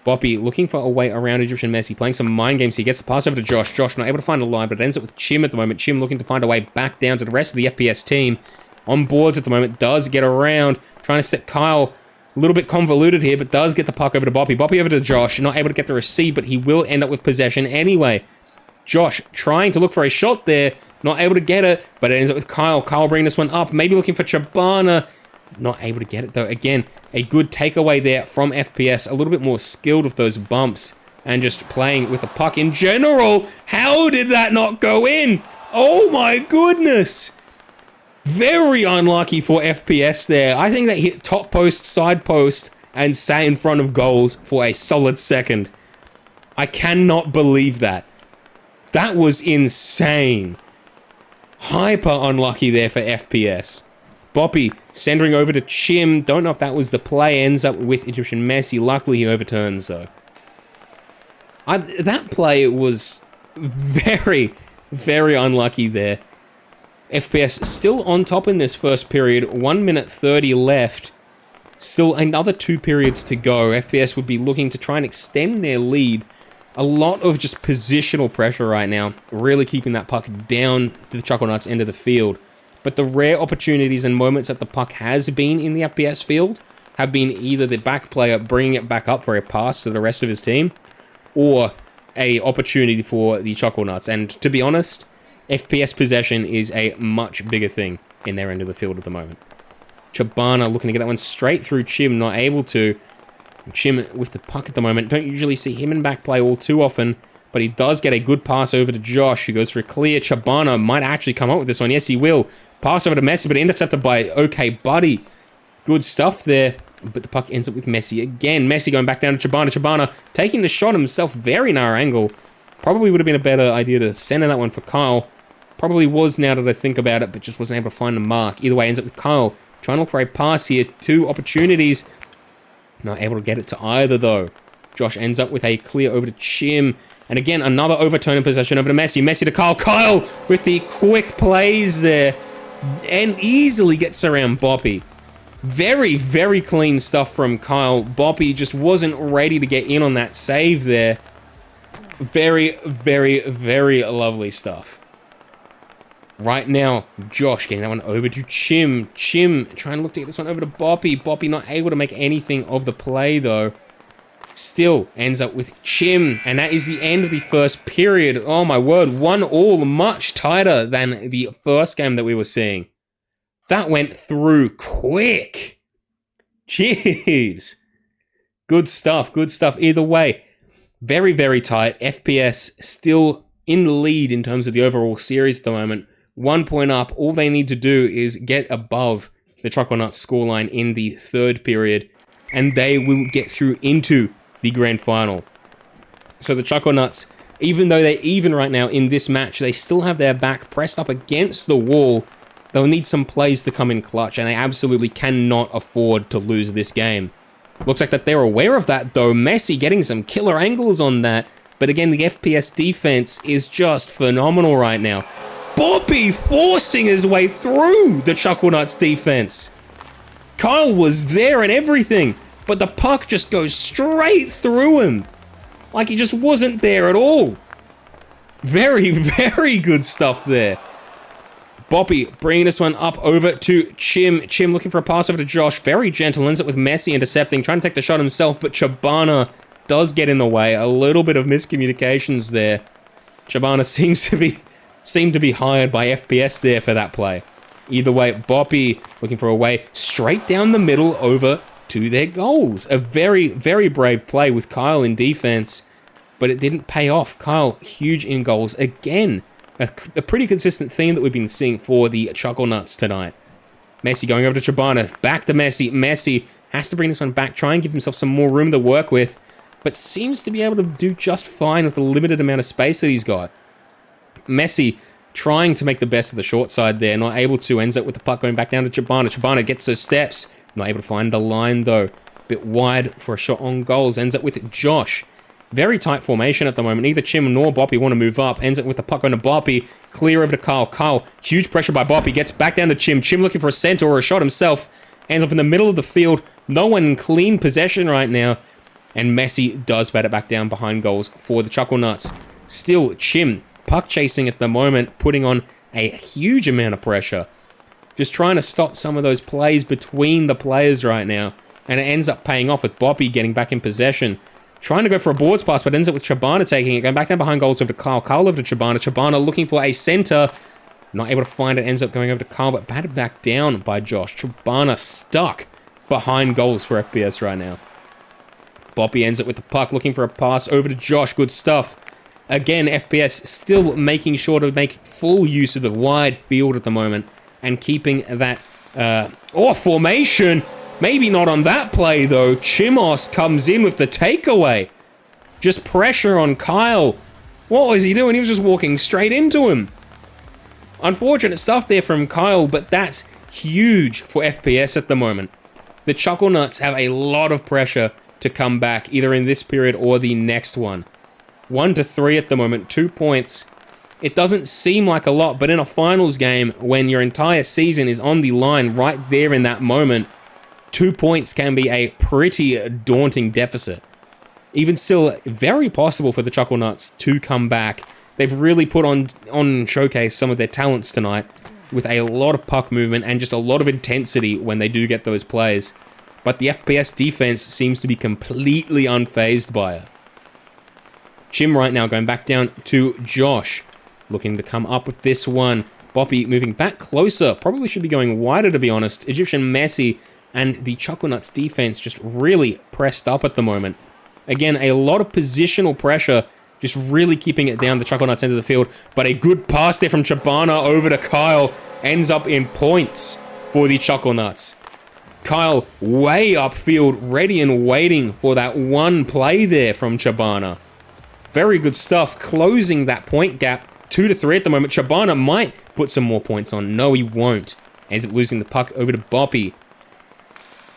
Boppy looking for a way around Egyptian Messi, playing some mind games. He gets the pass over to Josh. Josh not able to find a line, but it ends up with Chim at the moment. Chim looking to find a way back down to the rest of the FPS team. On boards at the moment, does get around, trying to set Kyle A little bit convoluted here, but does get the puck over to Boppy. Boppy over to Josh. Not able to get the receive, but he will end up with possession anyway. Josh trying to look for a shot there. Not able to get it, but it ends up with Kyle. Kyle bringing this one up. Maybe looking for Chabana. Not able to get it, though. Again, a good takeaway there from FPS. A little bit more skilled with those bumps and just playing with the puck in general. How did that not go in? Oh, my goodness. Very unlucky for FPS there. I think they hit top post, side post, and sat in front of goals for a solid second. I cannot believe that. That was insane. Hyper unlucky there for FPS. Boppy centering over to Chim. Don't know if that was the play. Ends up with Egyptian Messi. Luckily, he overturns, though. That play was very, very unlucky there. FPS still on top in this first period. 1 minute 30 left. Still another 2 periods to go. FPS would be looking to try and extend their lead. A lot of just positional pressure right now. Really keeping that puck down to the Chucklenuts end of the field. But the rare opportunities and moments that the puck has been in the FPS field have been either the back player bringing it back up for a pass to the rest of his team, or a opportunity for the Chucklenuts. And to be honest, FPS possession is a much bigger thing in their end of the field at the moment. Chabana looking to get that one straight through Chim, not able to. Chim with the puck at the moment. Don't usually see him in back play all too often, but he does get a good pass over to Josh, who goes for a clear. Chabana might actually come up with this one. Yes, he will. Pass over to Messi, but intercepted by OK Buddy. Good stuff there, but the puck ends up with Messi again. Messi going back down to Chabana. Chabana taking the shot himself, very narrow angle. Probably would have been a better idea to center that one for Kyle. Probably was now that I think about it, but just wasn't able to find the mark. Either way, ends up with Kyle trying to look for a pass here. 2 opportunities. Not able to get it to either, though. Josh ends up with a clear over to Chim. And again, another overturn in possession over to Messi. Messi to Kyle. Kyle with the quick plays there. And easily gets around Boppy. Very, very clean stuff from Kyle. Boppy just wasn't ready to get in on that save there. Very, very, very lovely stuff. Right now, Josh getting that one over to Chim. Chim trying to look to get this one over to Boppy. Boppy not able to make anything of the play, though. Still ends up with Chim. And that is the end of the first period. Oh, my word. 1-1, much tighter than the first game that we were seeing. That went through quick. Jeez. Good stuff. Good stuff. Either way, very, very tight. FPS still in the lead in terms of the overall series at the moment. 1 point up. All they need to do is get above the Chucklenuts scoreline in the third period, and they will get through into the grand final. So the Chucklenuts, even though they're even right now in this match, they still have their back pressed up against the wall. They'll need some plays to come in clutch, and they absolutely cannot afford to lose this game. Looks like that they're aware of that, though. Messi getting some killer angles on that. But again, the FPS defense is just phenomenal right now. Boppy forcing his way through the Chucklenuts defense. Kyle was there and everything, but the puck just goes straight through him. Like he just wasn't there at all. Very, very good stuff there. Boppy bringing this one up over to Chim. Chim looking for a pass over to Josh. Very gentle, ends up with Messi intercepting, trying to take the shot himself, but Chabana does get in the way. A little bit of miscommunications there. Chabana seemed to be hired by FPS there for that play. Either way, Boppy looking for a way straight down the middle over to their goals. A very, very brave play with Kyle in defense, but it didn't pay off. Kyle, huge in goals again. A pretty consistent theme that we've been seeing for the Chucklenuts tonight. Messi going over to Chabana. Back to Messi. Messi has to bring this one back, try and give himself some more room to work with, but seems to be able to do just fine with the limited amount of space that he's got. Messi trying to make the best of the short side there, not able to, ends up with the puck going back down to Chabana. Chabana gets those steps, not able to find the line though. Bit wide for a shot on goals, ends up with Josh. Very tight formation at the moment. Neither Chim nor Boppy want to move up. Ends up with the puck on to Boppy. Clear over to Kyle. Kyle, huge pressure by Boppy. Gets back down to Chim. Chim looking for a center or a shot himself. Ends up in the middle of the field. No one in clean possession right now. And Messi does bat it back down behind goals for the Chucklenuts. Still, Chim, puck chasing at the moment, putting on a huge amount of pressure. Just trying to stop some of those plays between the players right now. And it ends up paying off with Boppy getting back in possession. Trying to go for a boards pass, but ends up with Chobana taking it. Going back down behind goals over to Kyle. Kyle over to Chobana. Chobana looking for a center. Not able to find it. Ends up going over to Kyle, but batted back down by Josh. Chobana stuck behind goals for FPS right now. Boppy ends up with the puck, looking for a pass over to Josh. Good stuff. Again, FPS still making sure to make full use of the wide field at the moment and keeping that formation. Maybe not on that play, though. Chimos comes in with the takeaway. Just pressure on Kyle. What was he doing? He was just walking straight into him. Unfortunate stuff there from Kyle, but that's huge for FPS at the moment. The Chucklenuts have a lot of pressure to come back, either in this period or the next one. 1-3 at the moment, 2 points. It doesn't seem like a lot, but in a finals game, when your entire season is on the line right there in that moment, 2 points can be a pretty daunting deficit. Even still, very possible for the Chucklenuts to come back. They've really put on showcase some of their talents tonight with a lot of puck movement and just a lot of intensity when they do get those plays. But the FPS defense seems to be completely unfazed by it. Chim right now going back down to Josh, looking to come up with this one. Boppy moving back closer, probably should be going wider to be honest. Egyptian Messi and the Chucklenuts defense just really pressed up at the moment. Again, a lot of positional pressure, just really keeping it down the Chucklenuts end of the field. But a good pass there from Chobana over to Kyle ends up in points for the Chucklenuts. Kyle way upfield, ready and waiting for that one play there from Chobana. Very good stuff, closing that point gap 2-3 at the moment. Chobana might put some more points on. No, he won't. Ends up losing the puck over to Boppy.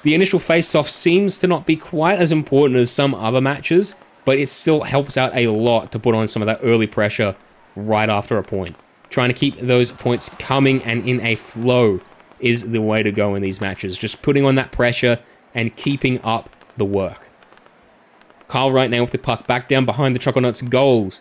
The initial face-off seems to not be quite as important as some other matches, but it still helps out a lot to put on some of that early pressure right after a point. Trying to keep those points coming and in a flow is the way to go in these matches. Just putting on that pressure and keeping up the work. Kyle right now with the puck back down behind the Chucklenuts goals.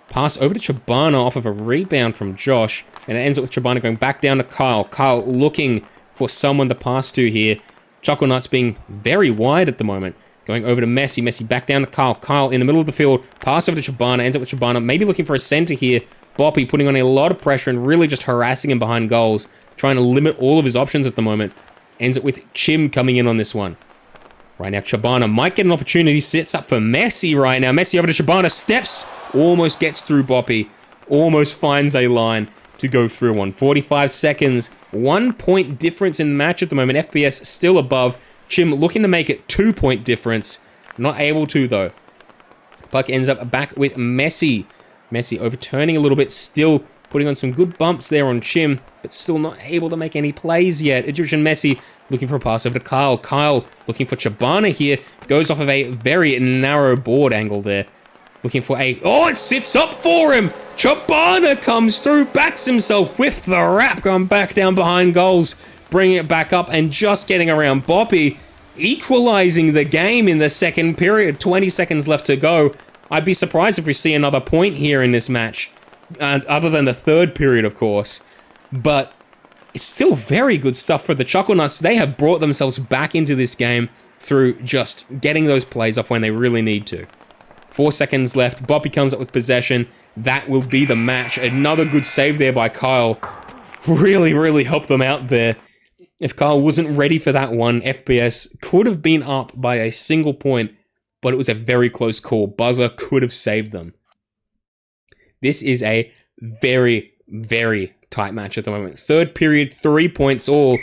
Pass over to Chobana off of a rebound from Josh, and it ends up with Chobana going back down to Kyle. Kyle looking for someone to pass to here. Chucklenuts being very wide at the moment. Going over to Messi. Messi back down to Kyle. Kyle in the middle of the field. Pass over to Chobana. Ends up with Chobana. Maybe looking for a center here. Boppy putting on a lot of pressure and really just harassing him behind goals. Trying to limit all of his options at the moment. Ends up with Chim coming in on this one. Right now, Chobana might get an opportunity. Sits up for Messi right now. Messi over to Chobana. Steps. Almost gets through Boppy. Almost finds a line to go through on. 45 seconds. 1 point difference in the match at the moment. FPS still above. Chim looking to make it 2 point difference. Not able to though. Puck ends up back with Messi. Messi overturning a little bit. Still putting on some good bumps there on Chim. But still not able to make any plays yet. Egyptian Messi looking for a pass over to Kyle. Kyle looking for Chobana here. Goes off of a very narrow board angle there. Looking for a... Oh, it sits up for him! Chobana comes through, backs himself with the wrap, going back down behind goals, bringing it back up and just getting around Boppy, equalizing the game in the second period. 20 seconds left to go. I'd be surprised if we see another point here in this match, other than the third period, of course. But it's still very good stuff for the Chucklenuts. They have brought themselves back into this game through just getting those plays off when they really need to. 4 seconds left. Boppy comes up with possession. That will be the match. Another good save there by Kyle. Really, really helped them out there. If Kyle wasn't ready for that one, FPS could have been up by a single point, but it was a very close call. Buzzer could have saved them. This is a very, very tight match at the moment. Third period, 3 points all.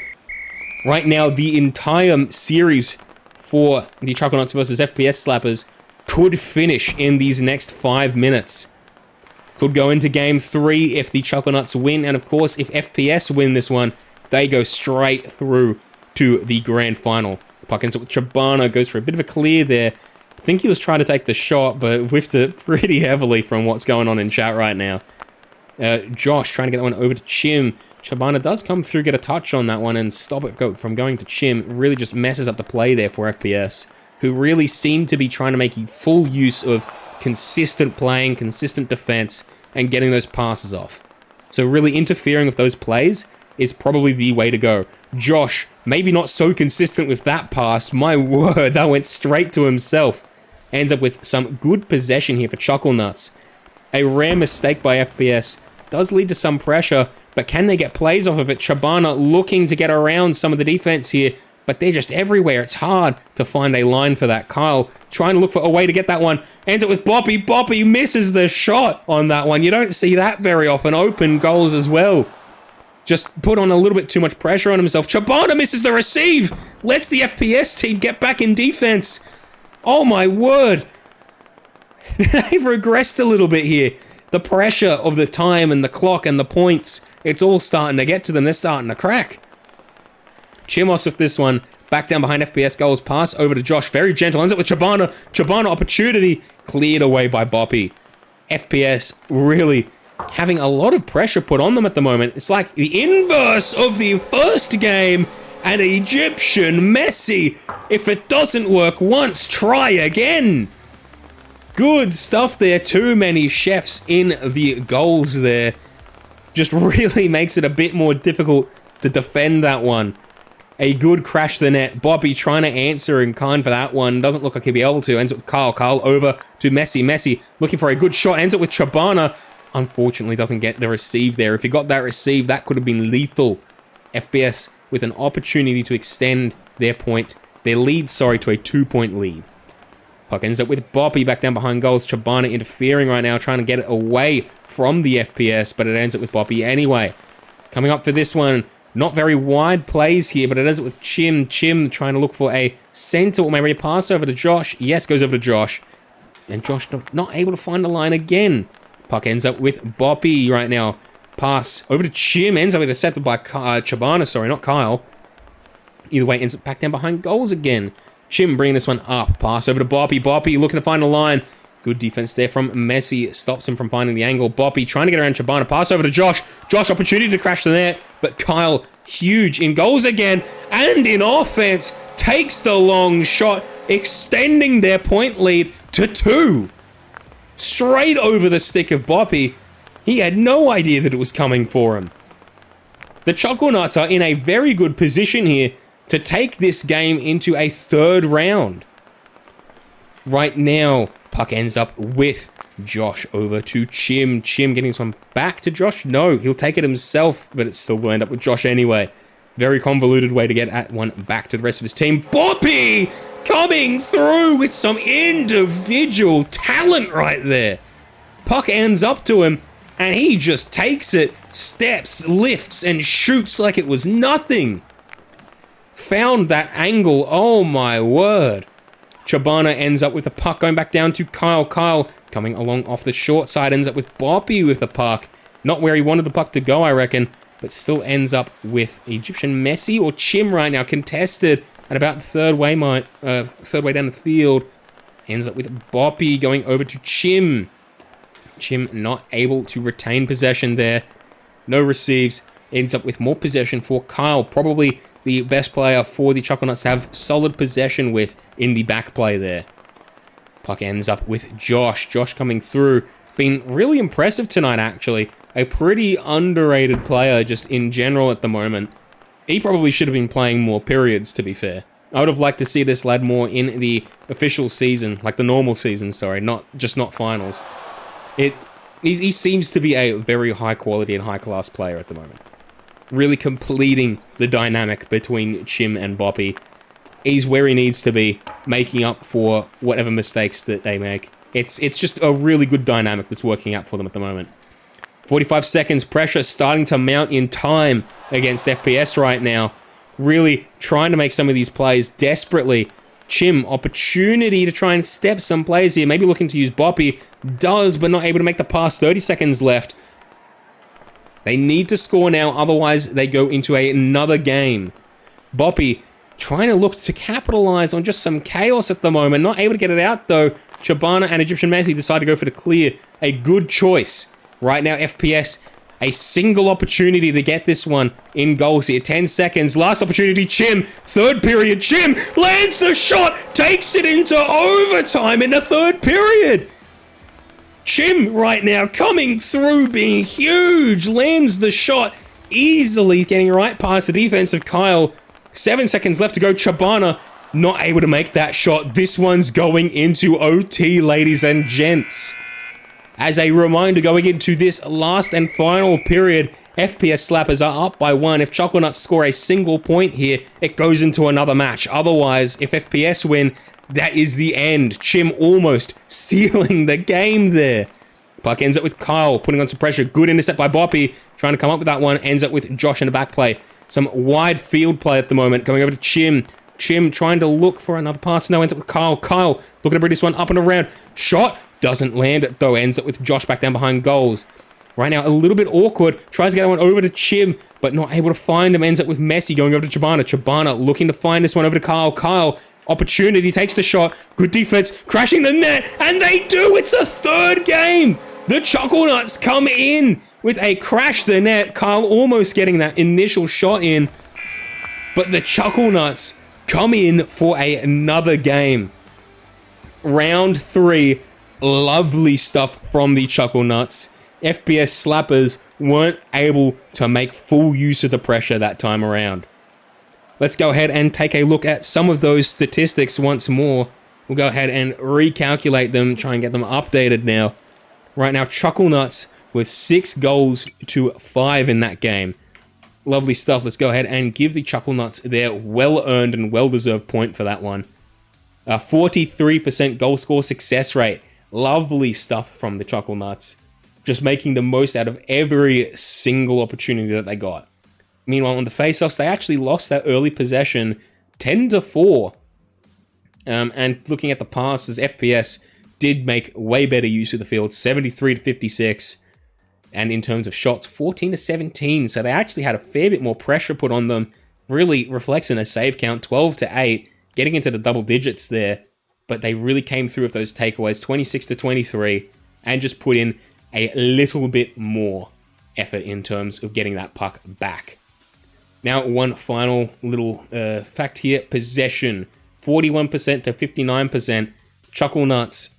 Right now, the entire series for the Chucklenuts versus FPSlappas could finish in these next 5 minutes. Could go into game 3 if the Chucklenuts win, and of course, if FPS win this one, they go straight through to the grand final. Puck ends up with Chobana, goes for a bit of a clear there. I think he was trying to take the shot, but whiffed it pretty heavily from what's going on in chat right now. Josh trying to get that one over to Chim. Chobana does come through, get a touch on that one, and stop it from going to Chim. Really just messes up the play there for FPS, who really seem to be trying to make full use of consistent playing, consistent defense, and getting those passes off. So really interfering with those plays is probably the way to go. Josh, maybe not so consistent with that pass. My word, that went straight to himself. Ends up with some good possession here for Chucklenuts. A rare mistake by FPS does lead to some pressure, but can they get plays off of it? Chabana looking to get around some of the defense here, but they're just everywhere. It's hard to find a line for that. Kyle trying to look for a way to get that one. Ends up with Boppy. Boppy misses the shot on that one. You don't see that very often. Open goals as well. Just put on a little bit too much pressure on himself. Chabana misses the receive. Lets the FPS team get back in defense. Oh my word. They've regressed a little bit here. The pressure of the time and the clock and the points, it's all starting to get to them. They're starting to crack. Chimos with this one. Back down behind FPS goals. Pass over to Josh. Very gentle. Ends up with Chabana. Chabana opportunity. Cleared away by Boppy. FPS really having a lot of pressure put on them at the moment. It's like the inverse of the first game. And Egyptian Messi. If it doesn't work once, try again. Good stuff there. Too many chefs in the goals there. Just really makes it a bit more difficult to defend that one. A good crash the net. Bobby trying to answer in kind for that one. Doesn't look like he'll be able to. Ends up with Kyle. Kyle over to Messi. Messi looking for a good shot. Ends up with Chabana. Unfortunately doesn't get the receive there. If he got that receive, that could have been lethal. FPS with an opportunity to extend their lead, to a 2-point lead. Puck ends up with Boppy back down behind goals. Chabana interfering right now, trying to get it away from the FPS, but it ends up with Boppy anyway. Coming up for this one, not very wide plays here, but it ends up with Chim. Chim trying to look for a center, or maybe a pass over to Josh. Yes, goes over to Josh. And Josh not able to find the line again. Puck ends up with Boppy right now. Pass over to Chim, ends up intercepted by Chabana, sorry, not Kyle. Either way, ends up back down behind goals again. Chim bringing this one up. Pass over to Boppy. Boppy looking to find a line. Good defense there from Messi. Stops him from finding the angle. Boppy trying to get around Chabana. Pass over to Josh. Josh, opportunity to crash the net. But Kyle, huge in goals again. And in offense, takes the long shot, extending their point lead to 2. Straight over the stick of Boppy. He had no idea that it was coming for him. The Chucklenuts are in a very good position here to take this game into a 3rd round. Right now, puck ends up with Josh over to Chim. Chim getting this one back to Josh. No, he'll take it himself, but it still will end up with Josh anyway. Very convoluted way to get at one back to the rest of his team. Boppy coming through with some individual talent right there. Puck ends up to him, and he just takes it, steps, lifts, and shoots like it was nothing. Found that angle, oh my word. Chabana ends up with the puck going back down to Kyle. Kyle coming along off the short side, ends up with Boppy with the puck. Not where he wanted the puck to go, I reckon, but still ends up with Egyptian Messi or Chim right now, contested at about third way down the field. Ends up with Boppy going over to Chim. Chim not able to retain possession there. No receives. Ends up with more possession for Kyle. Probably the best player for the Chucklenuts to have solid possession with in the back play there. Puck ends up with Josh. Josh coming through. Been really impressive tonight, actually. A pretty underrated player just in general at the moment. He probably should have been playing more periods, to be fair. I would have liked to see this lad more in the official season, like the normal season, sorry, not finals. He seems to be a very high quality and high class player at the moment. Really completing the dynamic between Chim and Boppy. He's where he needs to be, making up for whatever mistakes that they make. It's just a really good dynamic that's working out for them at the moment. 45 seconds, pressure starting to mount in time against FPS right now. Really trying to make some of these plays desperately. Chim, opportunity to try and step some plays here. Maybe looking to use Boppy. Does, but not able to make the pass. 30 seconds left. They need to score now, otherwise they go into another game. Boppy trying to look to capitalize on just some chaos at the moment. Not able to get it out, though. Chabana and Egyptian Messi decide to go for the clear. A good choice. Right now, FPS, a single opportunity to get this one in goals here. 10 seconds. Last opportunity, Chim. 3rd period, Chim lands the shot. Takes it into overtime in the 3rd period. Chim right now coming through, being huge. Lands the shot. easily getting right past the defense of Kyle. 7 seconds left to go. Chabana not able to make that shot. This one's going into OT, ladies and gents. As a reminder, going into this last and final period, FPSlappas are up by 1. If Chucklenuts score a single point here, it goes into another match. Otherwise, if FPS win, that is the end. Chim almost sealing the game there. Puck ends up with Kyle, putting on some pressure. Good intercept by Boppy, trying to come up with that one. Ends up with Josh in the back play. Some wide field play at the moment, going over to Chim. Chim trying to look for another pass. No, ends up with Kyle. Kyle looking to bring this one up and around. Shot doesn't land, though. Ends up with Josh back down behind goals. Right now, a little bit awkward. Tries to get one over to Chim, but not able to find him. Ends up with Messi going over to Chabana. Chabana looking to find this one over to Kyle. Kyle, opportunity, takes the shot. Good defense, crashing the net, and they do! It's a third game! The Chucklenuts come in with a crash the net. Kyle almost getting that initial shot in, but the Chucklenuts come in for another game. Round 3, lovely stuff from the Chucklenuts. FPSlappas weren't able to make full use of the pressure that time around. Let's go ahead and take a look at some of those statistics once more. We'll go ahead and recalculate them, try and get them updated now. Right now, Chucklenuts with 6 goals to 5 in that game. Lovely stuff. Let's go ahead and give the Chucklenuts their well-earned and well-deserved point for that one. 43% goal score success rate. Lovely stuff from the Chucklenuts. Just making the most out of every single opportunity that they got. Meanwhile, on the face-offs, they actually lost that early possession 10-4. And looking at the passes, FPS did make way better use of the field, 73-56. And in terms of shots, 14-17. So they actually had a fair bit more pressure put on them. Really reflects in a save count, 12-8, getting into the double digits there. But they really came through with those takeaways, 26-23, and just put in a little bit more effort in terms of getting that puck back. Now, one final little fact here. Possession, 41% to 59%. Chucklenuts,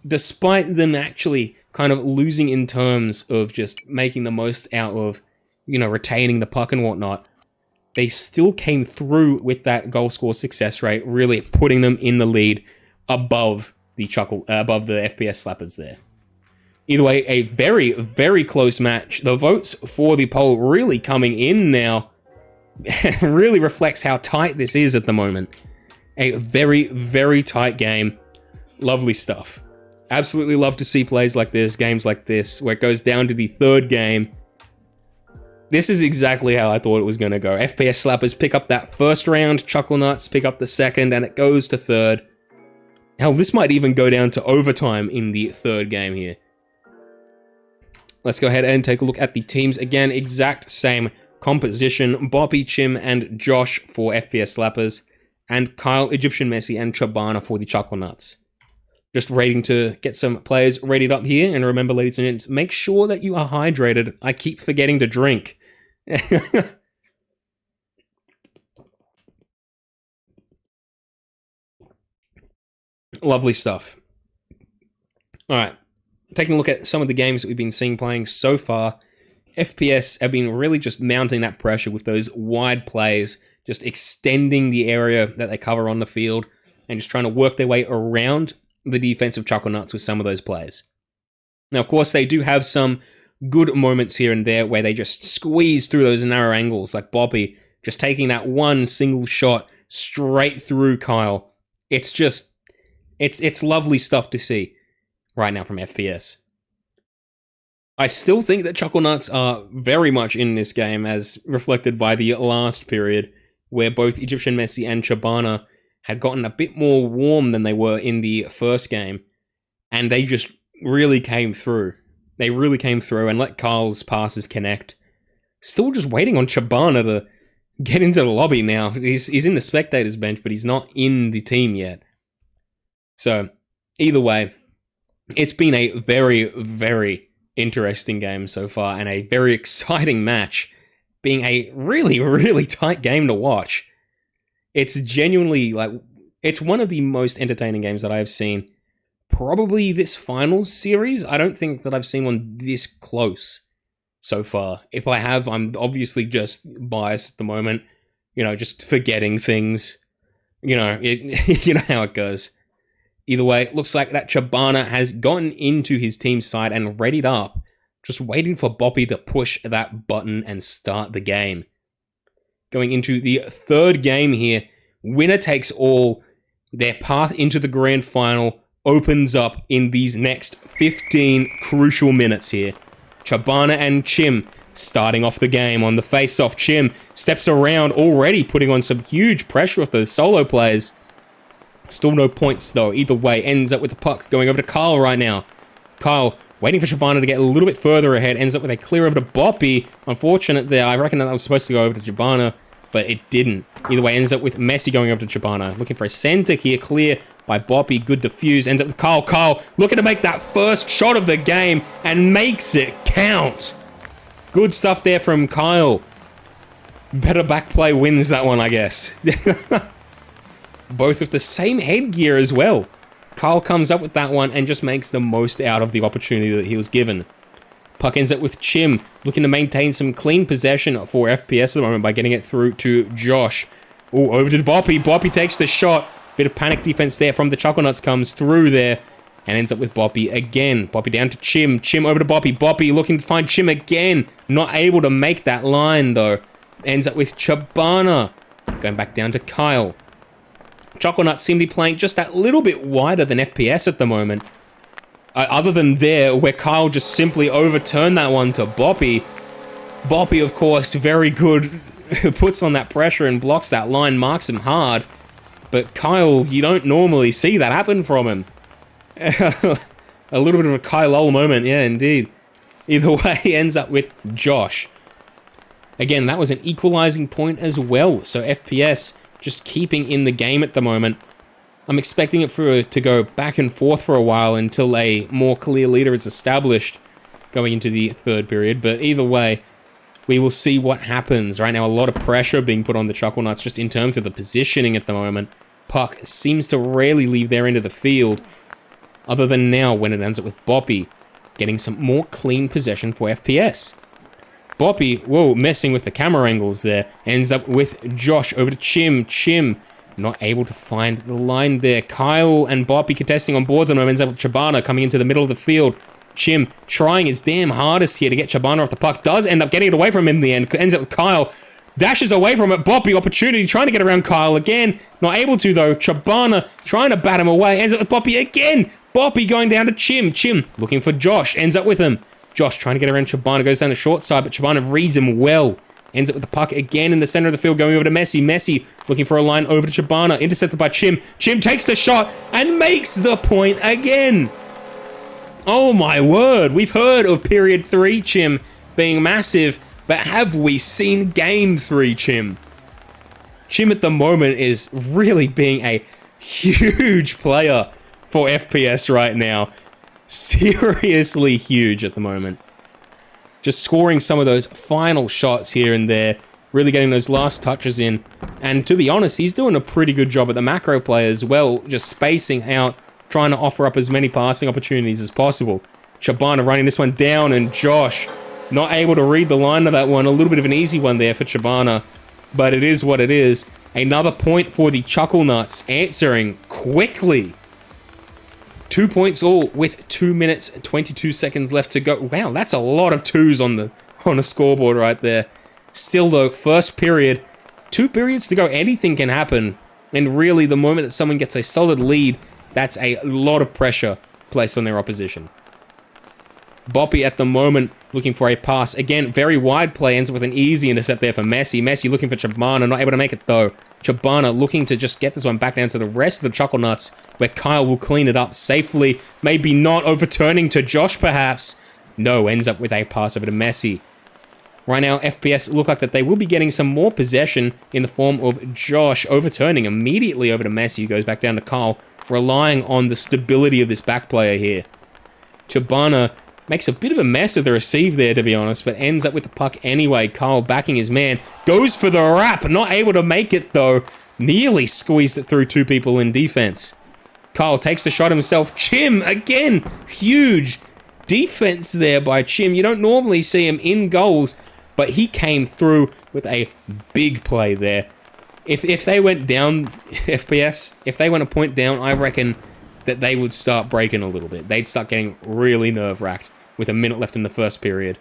despite them actually kind of losing in terms of just making the most out of, retaining the puck and whatnot, they still came through with that goal score success rate, really putting them in the lead above the FPSlappas there. Either way, a very, very close match. The votes for the poll really coming in now. Really reflects how tight this is at the moment. A very, very tight game. Lovely stuff. Absolutely love to see plays like this, games like this, where it goes down to the third game. This is exactly how I thought it was going to go. FPSlappas pick up that first round, Chucklenuts pick up the second, and it goes to third. Hell, this might even go down to overtime in the third game here. Let's go ahead and take a look at the teams again. Exact same composition. Boppy, Chim, and Josh for FPSlappas, and Kyle, Egyptian Messi, and Chabana for the Chucklenuts. Just waiting to get some players rated up here. And remember, ladies and gents, make sure that you are hydrated. I keep forgetting to drink. Lovely stuff. All right. Taking a look at some of the games that we've been seeing playing so far. FPS have been really just mounting that pressure with those wide plays, just extending the area that they cover on the field, and just trying to work their way around the defensive Chucklenuts with some of those plays. Now, of course, they do have some good moments here and there where they just squeeze through those narrow angles, like Boppy, just taking that one single shot straight through Kyle. It's just, it's lovely stuff to see right now from FPS. I still think that Chucklenuts are very much in this game, as reflected by the last period, where both Egyptian Messi and Chabana had gotten a bit more warm than they were in the first game, and they just really came through. They really came through and let Kyle's passes connect. Still just waiting on Chabana to get into the lobby now. He's in the spectators bench, but he's not in the team yet. So, either way, it's been a very, very interesting game so far, and a very exciting match, being a really, really tight game to watch. It's genuinely, it's one of the most entertaining games that I have seen. Probably this finals series. I don't think that I've seen one this close so far. If I have, I'm obviously just biased at the moment. You know, just forgetting things. You know, you know how it goes. Either way, looks like that Chobana has gotten into his team's side and readied up, just waiting for Boppy to push that button and start the game. Going into the third game here, winner takes all. Their path into the grand final opens up in these next 15 crucial minutes here. Chobana and Chim starting off the game on the face-off. Chim steps around, already putting on some huge pressure with those solo players. Still no points though. Either way, ends up with the puck going over to Kyle right now. Kyle waiting for Chobana to get a little bit further ahead. Ends up with a clear over to Boppy. Unfortunate there. I reckon that was supposed to go over to Chobana, but it didn't. Either way, ends up with Messi going over to Chobana. Looking for a center here. Clear by Boppy. Good defuse. Ends up with Kyle. Kyle looking to make that first shot of the game and makes it count. Good stuff there from Kyle. Better back play wins that one, I guess. Both with the same headgear as well. Kyle comes up with that one and just makes the most out of the opportunity that he was given. Puck ends up with Chim, looking to maintain some clean possession for FPS at the moment by getting it through to Josh. Oh, over to Boppy. Boppy takes the shot. Bit of panic defense there from the Chucklenuts, comes through there and ends up with Boppy again. Boppy down to Chim. Chim over to Boppy. Boppy looking to find Chim again. Not able to make that line though. Ends up with Chobana. Going back down to Kyle. Chucklenuts seem to be playing just that little bit wider than FPS at the moment. Other than there, where Kyle just simply overturned that one to Boppy. Boppy, of course, very good. Puts on that pressure and blocks that line, marks him hard. But Kyle, you don't normally see that happen from him. A little bit of a Kyle moment, yeah, indeed. Either way, he ends up with Josh. Again, that was an equalizing point as well. So FPS just keeping in the game at the moment. I'm expecting it to go back and forth for a while until a more clear leader is established going into the third period. But either way, we will see what happens. Right now, a lot of pressure being put on the Chucklenuts just in terms of the positioning at the moment. Puck seems to rarely leave their end of the field, other than now when it ends up with Boppy getting some more clean possession for FPS. Boppy, whoa, messing with the camera angles there. Ends up with Josh over to Chim. Chim not able to find the line there. Kyle and Boppy contesting on boards and ends up with Chobana coming into the middle of the field. Chim trying his damn hardest here to get Chobana off the puck. Does end up getting it away from him in the end. Ends up with Kyle. Dashes away from it. Boppy, opportunity, trying to get around Kyle again. Not able to though. Chobana trying to bat him away. Ends up with Boppy again. Boppy going down to Chim. Chim looking for Josh. Ends up with him. Josh trying to get around Chobana. Goes down the short side, but Chobana reads him well. Ends up with the puck again in the center of the field, going over to Messi. Messi looking for a line over to Chobana. Intercepted by Chim. Chim takes the shot and makes the point again. Oh my word. We've heard of period 3 Chim being massive, but have we seen game 3 Chim? Chim at the moment is really being a huge player for FPS right now. Seriously huge at the moment. Just scoring some of those final shots here and there, really getting those last touches in. And to be honest, he's doing a pretty good job at the macro play as well, just spacing out, trying to offer up as many passing opportunities as possible. Chobana running this one down, and Josh not able to read the line of that one. A little bit of an easy one there for Chobana, but it is what it is. Another point for the Chucklenuts, answering quickly. 2 points all with 2 minutes and 22 seconds left to go. Wow, that's a lot of twos on the scoreboard right there. Still though, first period, 2 periods to go, anything can happen. And really, the moment that someone gets a solid lead, that's a lot of pressure placed on their opposition. Boppy at the moment looking for a pass. Again, very wide play, ends up with an easy intercept there for Messi. Messi looking for Chobana, not able to make it though. Chobana looking to just get this one back down to the rest of the Chucklenuts, where Kyle will clean it up safely. Maybe not, overturning to Josh perhaps. No, ends up with a pass over to Messi. Right now, FPS look like that they will be getting some more possession in the form of Josh overturning immediately over to Messi, who goes back down to Kyle, relying on the stability of this back player here. Chobana makes a bit of a mess of the receive there, to be honest, but ends up with the puck anyway. Kyle backing his man. Goes for the wrap. Not able to make it, though. Nearly squeezed it through 2 people in defense. Kyle takes the shot himself. Chim, again, huge. defense there by Chim. You don't normally see him in goals, but he came through with a big play there. If they went down, FPS, if they went a point down, I reckon that they would start breaking a little bit. They'd start getting really nerve-wracked with a minute left in the first period.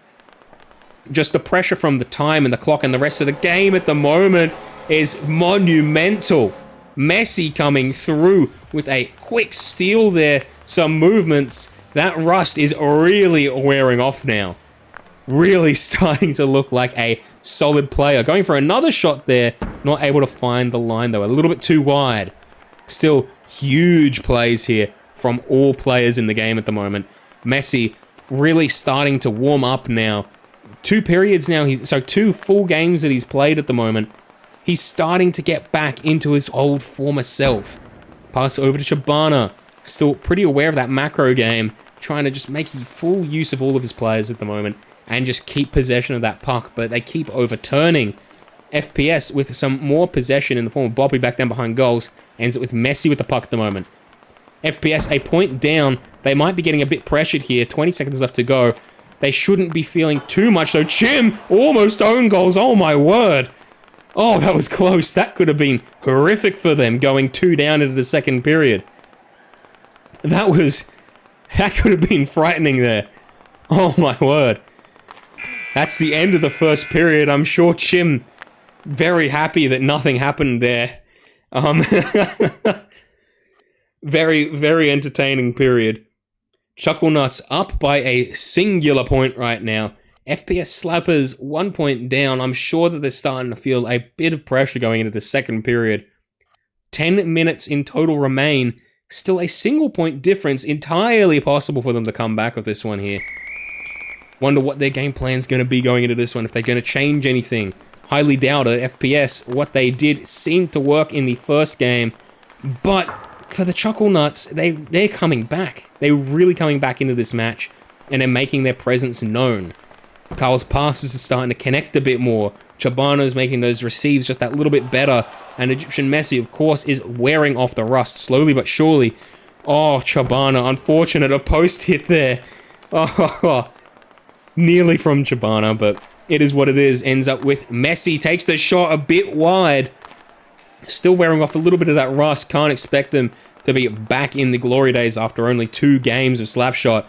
Just the pressure from the time and the clock and the rest of the game at the moment is monumental. Messi coming through with a quick steal there, some movements. That rust is really wearing off now. Really starting to look like a solid player. Going for another shot there, not able to find the line though, a little bit too wide. Still huge plays here from all players in the game at the moment. Messi really starting to warm up now. 2 periods now, so 2 full games that he's played at the moment. He's starting to get back into his old former self. Pass over to Shabana. Still pretty aware of that macro game. Trying to just make full use of all of his players at the moment. And just keep possession of that puck. But they keep overturning. FPS with some more possession in the form of Bobby back down behind goals. Ends it with Messi with the puck at the moment. FPS a point down. They might be getting a bit pressured here. 20 seconds left to go. They shouldn't be feeling too much though. Chim almost own goals. Oh my word. Oh, that was close. That could have been horrific for them going 2 down into the second period. That could have been frightening there. Oh my word. That's the end of the first period. I'm sure Chim very happy that nothing happened there. Very, very entertaining period. Chucklenuts up by a singular point right now. FPSlappas 1 point down. I'm sure that they're starting to feel a bit of pressure going into the second period. 10 minutes in total remain. Still a single point difference. Entirely possible for them to come back with this one here. Wonder what their game plan's going to be going into this one. If they're going to change anything. Highly doubt it. FPS, what they did seemed to work in the first game. But for the Chucklenuts, they're coming back. They're really coming back into this match. And they're making their presence known. Carl's passes are starting to connect a bit more. Chabano's making those receives just that little bit better. And Egyptian Messi, of course, is wearing off the rust slowly but surely. Oh, Chabana, unfortunate. A post hit there. Oh, nearly from Chabana, but it is what it is. Ends up with Messi. Takes the shot a bit wide. Still wearing off a little bit of that rust. Can't expect them to be back in the glory days after only 2 games of Slapshot.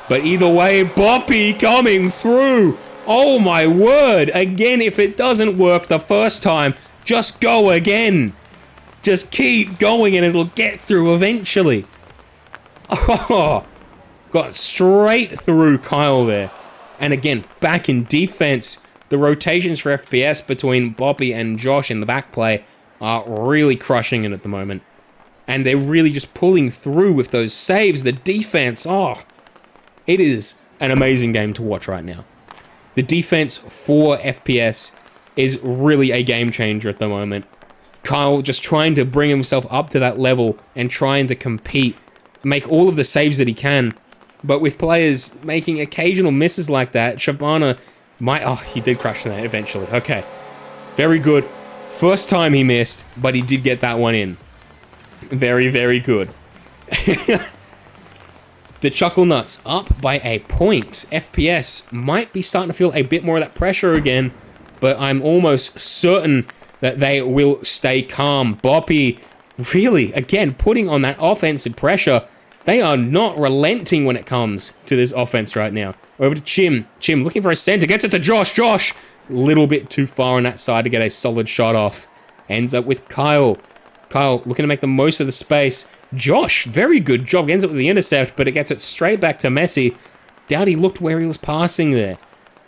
But either way, Boppy coming through. Oh my word. Again, if it doesn't work the first time, just go again. Just keep going and it'll get through eventually. Oh, got straight through Kyle there. And again, back in defense. The rotations for FPS between Boppy and Josh in the back play are really crushing it at the moment. And they're really just pulling through with those saves. The defense, it is an amazing game to watch right now. The defense for FPS is really a game changer at the moment. Kyle just trying to bring himself up to that level and trying to compete, make all of the saves that he can. But with players making occasional misses like that, Shabana might... Oh, he did crash that eventually. Okay. Very good. First time he missed, but he did get that one in. Very, very good. The Chucklenuts up by a point. FPS might be starting to feel a bit more of that pressure again, but I'm almost certain that they will stay calm. Boppy really, again, putting on that offensive pressure. They are not relenting when it comes to this offense right now. Over to Chim. Chim looking for a center. Gets it to Josh. Josh, a little bit too far on that side to get a solid shot off. Ends up with Kyle. Kyle looking to make the most of the space. Josh, very good job. Ends up with the intercept, but it gets it straight back to Messi. Doubt he looked where he was passing there.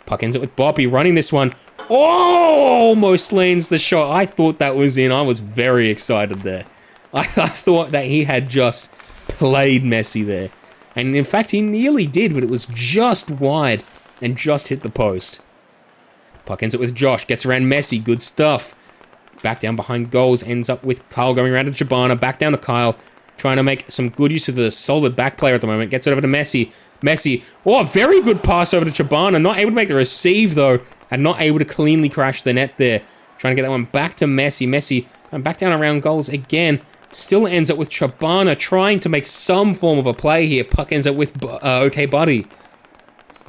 Puck ends up with Boppy running this one. Oh, almost lands the shot. I thought that was in. I was very excited there. I thought that he had just played Messi there. And in fact, he nearly did, but it was just wide and just hit the post. Puck ends up with Josh. Gets around Messi. Good stuff. Back down behind goals. Ends up with Kyle going around to Chabana. Back down to Kyle. Trying to make some good use of the solid back player at the moment. Gets it over to Messi. Messi. Oh, very good pass over to Chabana. Not able to make the receive, though. And not able to cleanly crash the net there. Trying to get that one back to Messi. Messi going back down around goals again. Still ends up with Chabana trying to make some form of a play here. Puck ends up with OK Buddy.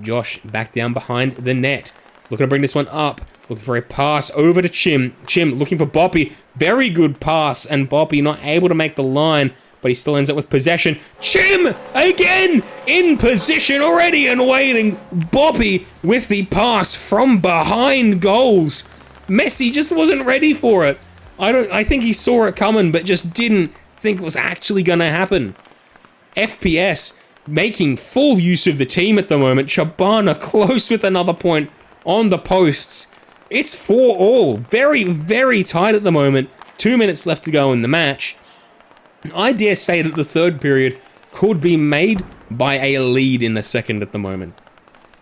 Josh back down behind the net. Looking to bring this one up. Looking for a pass over to Chim. Chim looking for Boppy. Very good pass, and Boppy not able to make the line, but he still ends up with possession. Chim again in position already and waiting. Boppy with the pass from behind goals. Messi just wasn't ready for it. I think he saw it coming, but just didn't think it was actually going to happen. FPS making full use of the team at the moment. Shabana close with another point on the posts. It's 4-4. Very, very tight at the moment. 2 minutes left to go in the match. I dare say that the third period could be made by a lead in the second at the moment.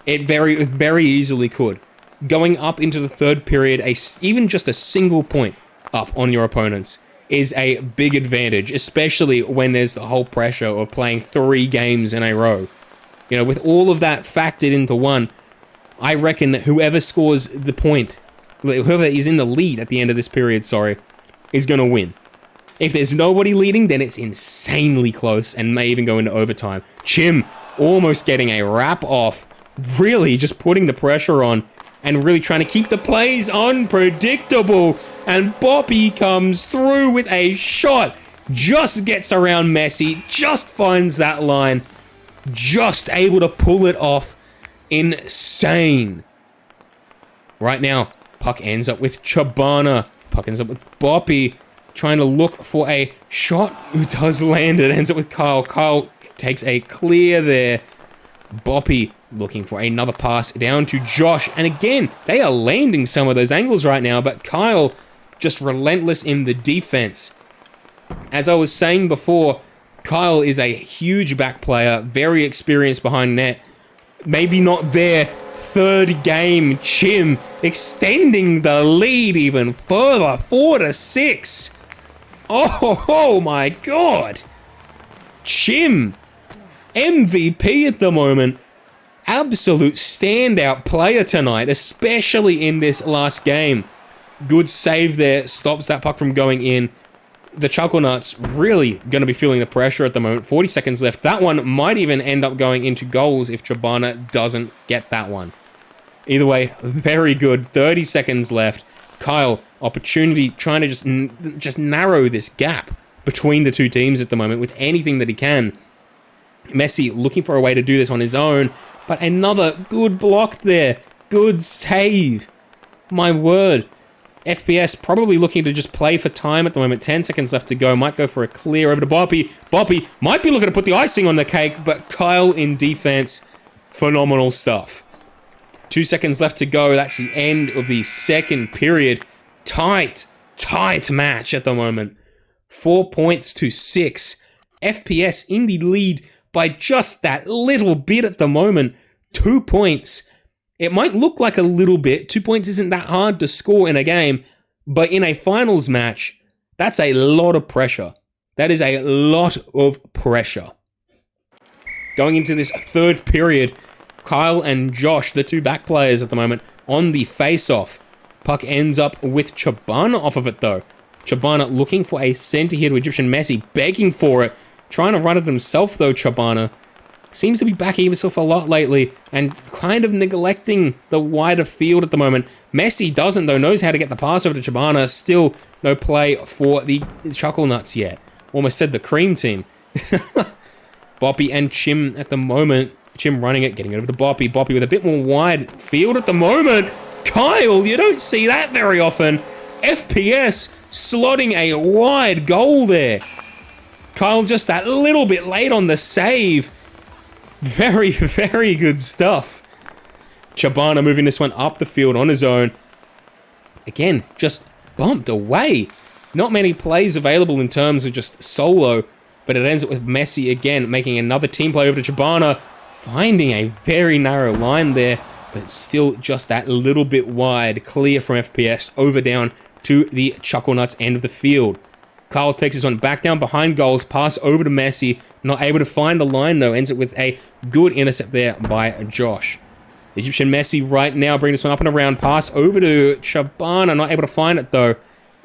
It very, very easily could. Going up into the third period, even just a single point up on your opponents is a big advantage, especially when there's the whole pressure of playing 3 games in a row. You know, with all of that factored into one, I reckon that whoever scores the point, whoever is in the lead at the end of this period, is going to win. If there's nobody leading, then it's insanely close and may even go into overtime. Chim almost getting a wrap off, really just putting the pressure on and really trying to keep the plays unpredictable. And Boppy comes through with a shot, just gets around Messi, just finds that line, just able to pull it off. Insane. Right now, puck ends up with Chabana. Puck ends up with Boppy, trying to look for a shot. Who does land it? Ends up with Kyle. Kyle takes a clear there. Boppy looking for another pass down to Josh. And again, they are landing some of those angles right now, but Kyle just relentless in the defense. As I was saying before, Kyle is a huge back player, very experienced behind net. Maybe not their third game. Chim extending the lead even further, 4-6. Oh my god. Chim, MVP at the moment. Absolute standout player tonight, especially in this last game. Good save there, stops that puck from going in. The Chucklenuts really going to be feeling the pressure at the moment. 40 seconds left. That one might even end up going into goals if Chabana doesn't get that one. Either way, very good. 30 seconds left. Kyle, opportunity, trying to just narrow this gap between the two teams at the moment with anything that he can. Messi looking for a way to do this on his own, but another good block there. Good save. My word. FPS probably looking to just play for time at the moment. 10 seconds left to go. Might go for a clear over to Boppy. Boppy might be looking to put the icing on the cake, but Kyle in defense, phenomenal stuff. 2 seconds left to go. That's the end of the second period. Tight match at the moment. 4 points to 6. FPS in the lead by just that little bit at the moment. 2 points. It might look like a little bit. 2 points isn't that hard to score in a game, but in a finals match, that's a lot of pressure. That is a lot of pressure. Going into this third period, Kyle and Josh, the two back players at the moment, on the face-off. Puck ends up with Chabana off of it though. Chabana looking for a center here to Egyptian Messi, begging for it. Trying to run it himself though, Chabana. Seems to be backing himself a lot lately and kind of neglecting the wider field at the moment. Messi doesn't though, knows how to get the pass over to Chabana. Still no play for the Chucklenuts yet. Almost said the cream team. Boppy and Chim at the moment. Chim running it, getting it over to Boppy. Boppy with a bit more wide field at the moment. Kyle, you don't see that very often. FPS slotting a wide goal there. Kyle just that little bit late on the save. Very, very good stuff. Chabana moving this one up the field on his own. Again, just bumped away. Not many plays available in terms of just solo, but it ends up with Messi again, making another team play over to Chabana, finding a very narrow line there, but still just that little bit wide, clear from FPS, over down to the Chucklenuts end of the field. Kyle takes this one back down behind goals, pass over to Messi, not able to find the line though, ends it with a good intercept there by Josh. Egyptian Messi right now bringing this one up and around, pass over to Chabana, not able to find it though,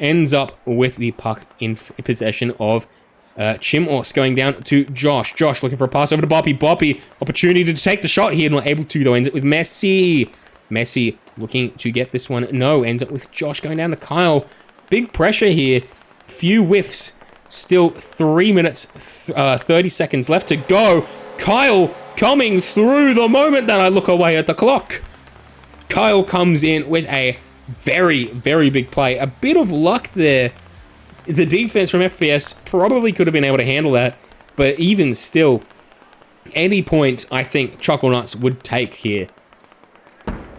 ends up with the puck in possession of Chimos going down to Josh. Josh looking for a pass over to Boppy. Boppy, opportunity to take the shot here, not able to though. Ends it with Messi. Messi looking to get this one. No, ends up with Josh going down to Kyle. Big pressure here. Few whiffs. Still 3 minutes, 30 seconds left to go. Kyle coming through the moment that I look away at the clock. Kyle comes in with a very, very big play. A bit of luck there. The defense from FPS probably could have been able to handle that, but even still, any point I think Chucklenuts would take here.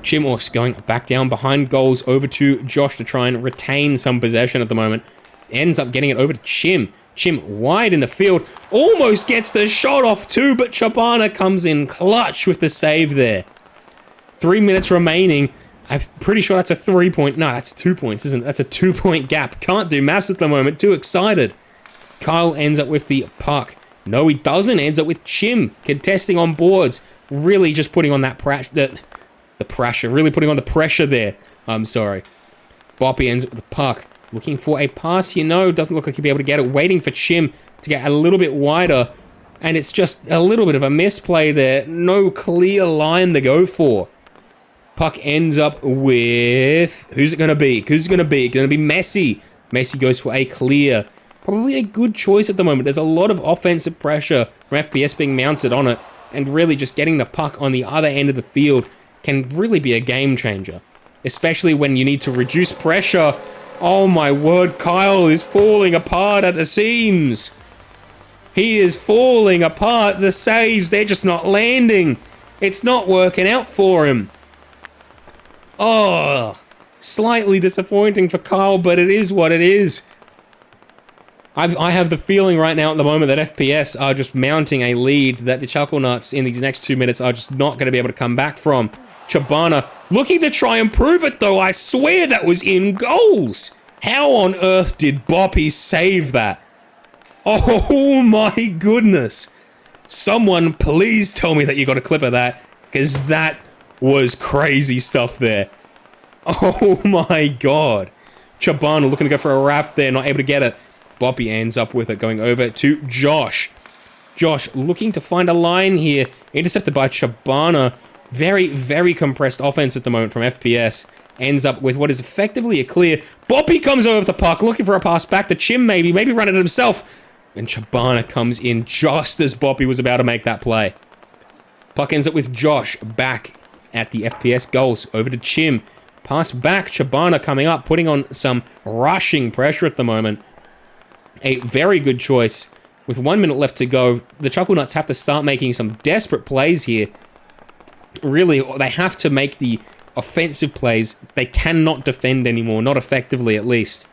Chimos going back down behind goals over to Josh to try and retain some possession at the moment. Ends up getting it over to Chim. Chim wide in the field. Almost gets the shot off too, but Chabana comes in clutch with the save there. 3 minutes remaining. I'm pretty sure that's a 3-point. No, that's 2 points, isn't it? That's a 2-point gap. Can't do maths at the moment. Too excited. Kyle ends up with the puck. No, he doesn't. Ends up with Chim contesting on boards. Really just putting on that pressure. Really putting on the pressure there. I'm sorry. Boppy ends up with the puck. Looking for a pass here. No, doesn't look like he'll be able to get it. Waiting for Chim to get a little bit wider. And it's just a little bit of a misplay there. No clear line to go for. Puck ends up with... Who's it going to be? Who's it going to be? Going to be Messi. Messi goes for a clear. Probably a good choice at the moment. There's a lot of offensive pressure from FPS being mounted on it. And really just getting the puck on the other end of the field can really be a game changer. Especially when you need to reduce pressure. Oh my word, Kyle is falling apart at the seams. He is falling apart. The saves, they're just not landing. It's not working out for him. Oh, slightly disappointing for Kyle, but it is what it is. I have the feeling right now at the moment that FPS are just mounting a lead that the Chucklenuts in these next 2 minutes are just not going to be able to come back from. Chabana looking to try and prove it, though. I swear that was in goals. How on earth did Boppy save that? Oh my goodness. Someone please tell me that you got a clip of that, because that was crazy stuff there. Oh my god. Chabana looking to go for a wrap there, not able to get it. Boppy ends up with it, going over to Josh. Josh looking to find a line here. Intercepted by Chabana. Very, very compressed offense at the moment from FPS. Ends up with what is effectively a clear. Boppy comes over the puck, looking for a pass back to Chim maybe run it himself. And Chabana comes in just as Boppy was about to make that play. Puck ends up with Josh back at the FPS goals. Over to Chim. Pass back, Chabana coming up, putting on some rushing pressure at the moment. A very good choice. With 1 minute left to go, the Chucklenuts have to start making some desperate plays here. Really, they have to make the offensive plays. They cannot defend anymore, not effectively at least.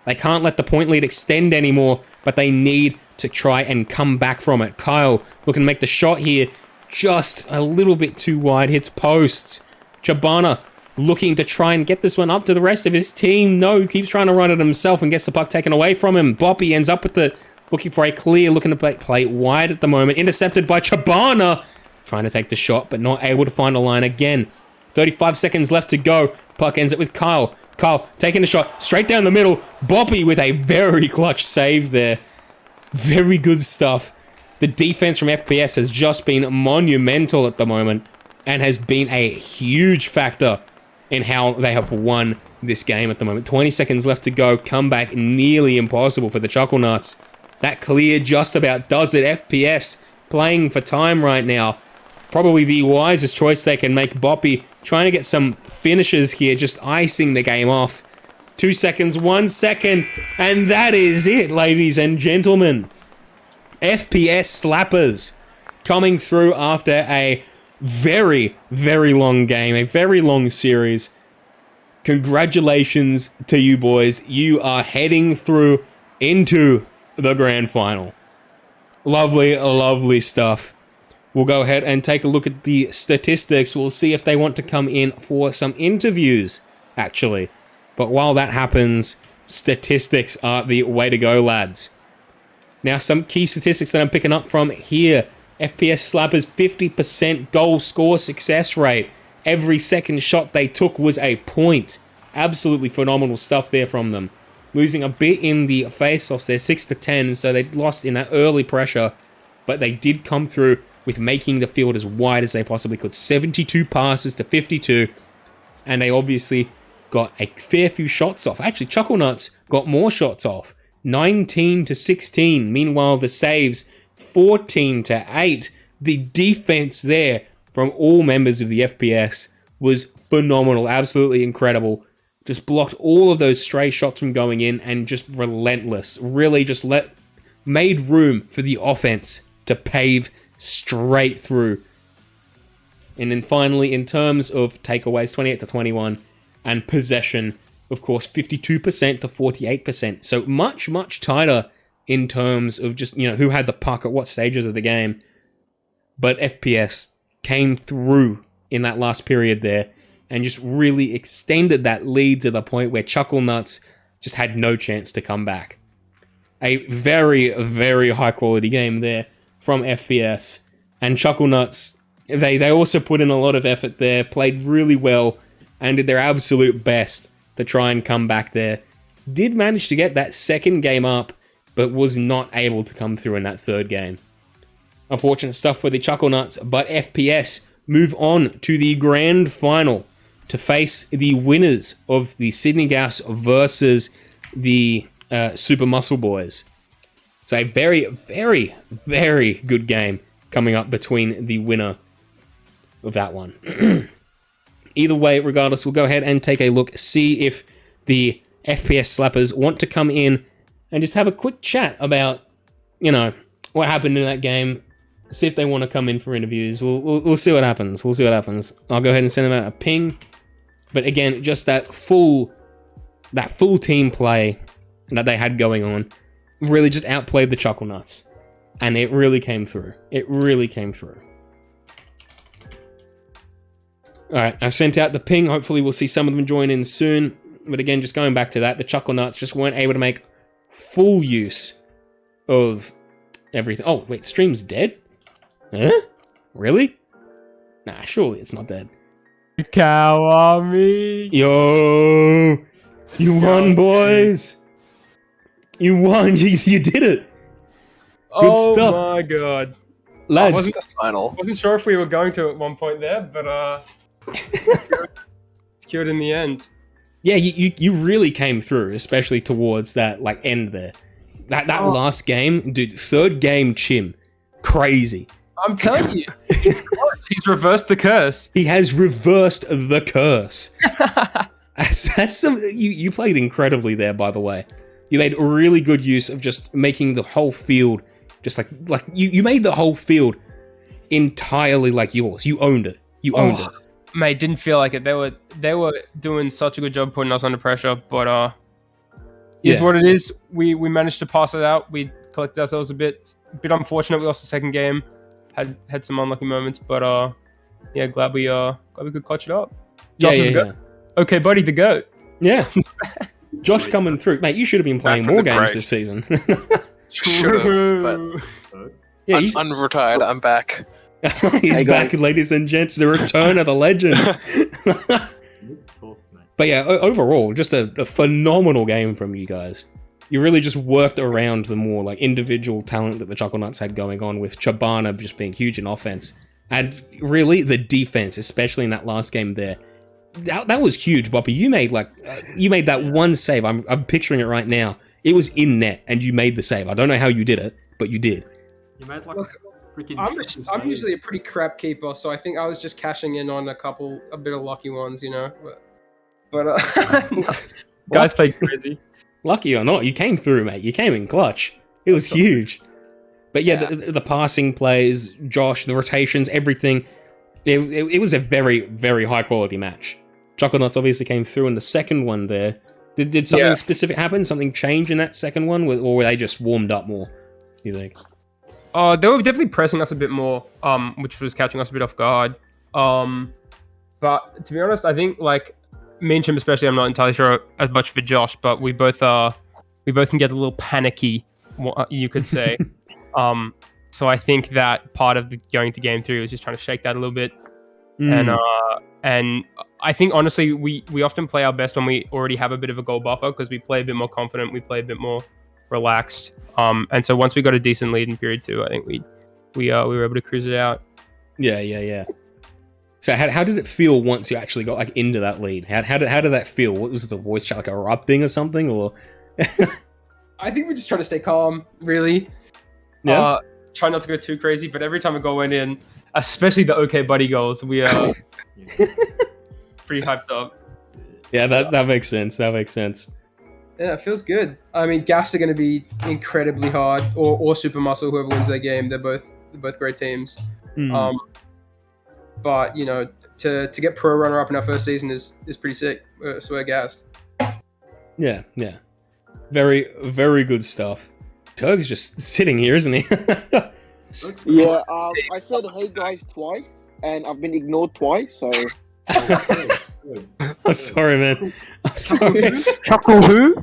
They can't let the point lead extend anymore, but they need to try and come back from it. Kyle looking to make the shot here. Just a little bit too wide, hits posts. Chabana looking to try and get this one up to the rest of his team. No, keeps trying to run it himself and gets the puck taken away from him. Boppy ends up with the... Looking for a clear, looking to play wide at the moment. Intercepted by Chabana. Trying to take the shot, but not able to find a line again. 35 seconds left to go. Puck ends it with Kyle. Kyle taking the shot straight down the middle. Boppy with a very clutch save there. Very good stuff. The defense from FPS has just been monumental at the moment and has been a huge factor in how they have won this game at the moment. 20 seconds left to go. Comeback nearly impossible for the Chucklenuts. That clear just about does it. FPS playing for time right now. Probably the wisest choice they can make. Boppy trying to get some finishes here, just icing the game off. 2 seconds, 1 second, and that is it, ladies and gentlemen. FPSlappas coming through after a very, very long game, a very long series. Congratulations to you boys. You are heading through into the grand final. Lovely, lovely stuff. We'll go ahead and take a look at the statistics. We'll see if they want to come in for some interviews, actually. But while that happens, statistics are the way to go, lads. Now, some key statistics that I'm picking up from here. FPSlappas 50% goal score success rate. Every second shot they took was a point. Absolutely phenomenal stuff there from them. losing a bit in the face-offs there, 6-10, so they lost in that early pressure, but they did come through with making the field as wide as they possibly could. 72 passes to 52, and they obviously got a fair few shots off. Actually, Chucklenuts got more shots off, 19-16. Meanwhile, the saves, 14-8. The defense there from all members of the FPS was phenomenal, absolutely incredible. Just blocked all of those stray shots from going in and just relentless. Really just made room for the offense to pave straight through. And then finally, in terms of takeaways, 28-21, and possession, of course, 52% to 48%. So much, much tighter in terms of just, who had the puck at what stages of the game. But FPS came through in that last period there and just really extended that lead to the point where Chucklenuts just had no chance to come back. A very, very high quality game there from FPS. And Chucklenuts, they also put in a lot of effort there, played really well, and did their absolute best to try and come back there. Did manage to get that second game up, but was not able to come through in that third game. Unfortunate stuff for the Chucklenuts, but FPS move on to the grand final to face the winners of the Sydney Gaffs versus the Super Muscle Boys. So a very, very, very good game coming up between the winner of that one. Either way, regardless, we'll go ahead and take a look, see if the FPSlappas want to come in and just have a quick chat about, what happened in that game. See if they want to come in for interviews. We'll see what happens. We'll see what happens. I'll go ahead and send them out a ping. But again, just that full team play that they had going on really just outplayed the Chucklenuts. And it really came through. It really came through. Alright, I've sent out the ping. Hopefully we'll see some of them join in soon. But again, just going back to that, the Chucklenuts just weren't able to make full use of everything. Oh, wait, stream's dead? Huh? Really? Nah, surely it's not dead. Kawami. Yo! You won, boys! You won! You did it! Good stuff. Oh my god. Lads. It wasn't the final. Wasn't sure if we were going to at one point there, but secured in the end. Yeah, you really came through, especially towards that end there. That last game, dude, third game Chim. Crazy. I'm telling you, it's close. He's reversed the curse. He has reversed the curse. That's some. You played incredibly there, by the way. You made really good use of just making the whole field just like you made the whole field entirely like yours. You owned it. You owned it. Mate, didn't feel like it. They were doing such a good job putting us under pressure, but is what it is. We managed to pass it out. We collected ourselves a bit unfortunate. We lost the second game. Had some unlucky moments, but glad we could clutch it up. Josh is the goat. Okay, buddy, the GOAT. Yeah. Josh coming through. Mate, you should have been playing more games this season. Should have, but yeah, unretired, I'm back. He's back, ladies and gents. The return of the legend. But yeah, overall, just a phenomenal game from you guys. You really just worked around the more individual talent that the Chucklenuts had going on, with Chabana just being huge in offense. And really, the defense, especially in that last game there, that was huge, Boppy. You made that one save. I'm picturing it right now. It was in net, and you made the save. I don't know how you did it, but you did. You made freaking. I'm usually a pretty crap keeper, so I think I was just cashing in on a bit of lucky ones, But guys played crazy. Lucky or not, you came through, mate. You came in clutch. It was huge. But yeah, the passing plays, Josh, the rotations, everything. It was a very, very high quality match. Chucklenuts obviously came through in the second one there. Did something specific happen? Something change in that second one? Or were they just warmed up more, you think? They were definitely pressing us a bit more, which was catching us a bit off guard. But to be honest, I think me and Chim especially, I'm not entirely sure as much for Josh, but we both can get a little panicky, you could say. So I think that part of going to game 3 was just trying to shake that a little bit. And I think honestly, we often play our best when we already have a bit of a goal buffer because we play a bit more confident, we play a bit more relaxed. And so once we got a decent lead in period 2, I think we were able to cruise it out. Yeah. So how did it feel once you actually got like into that lead? How did that feel? What was the voice chat like erupting or something? Or I think we're just trying to stay calm, really. Yeah. Try not to go too crazy, but every time a goal went in, especially the OK Buddy goals, we are pretty hyped up. Yeah, that makes sense. That makes sense. Yeah, it feels good. I mean, gaffs are going to be incredibly hard, or Super Muscle, whoever wins their game. They're both great teams. But you know, to get pro runner up in our first season is pretty sick. So we're gassed. Yeah. Very, very good stuff. Turg's just sitting here, isn't he? Yeah, I said hey guys twice, and I've been ignored twice, so... I'm sorry, man. I'm sorry. Chuckle who?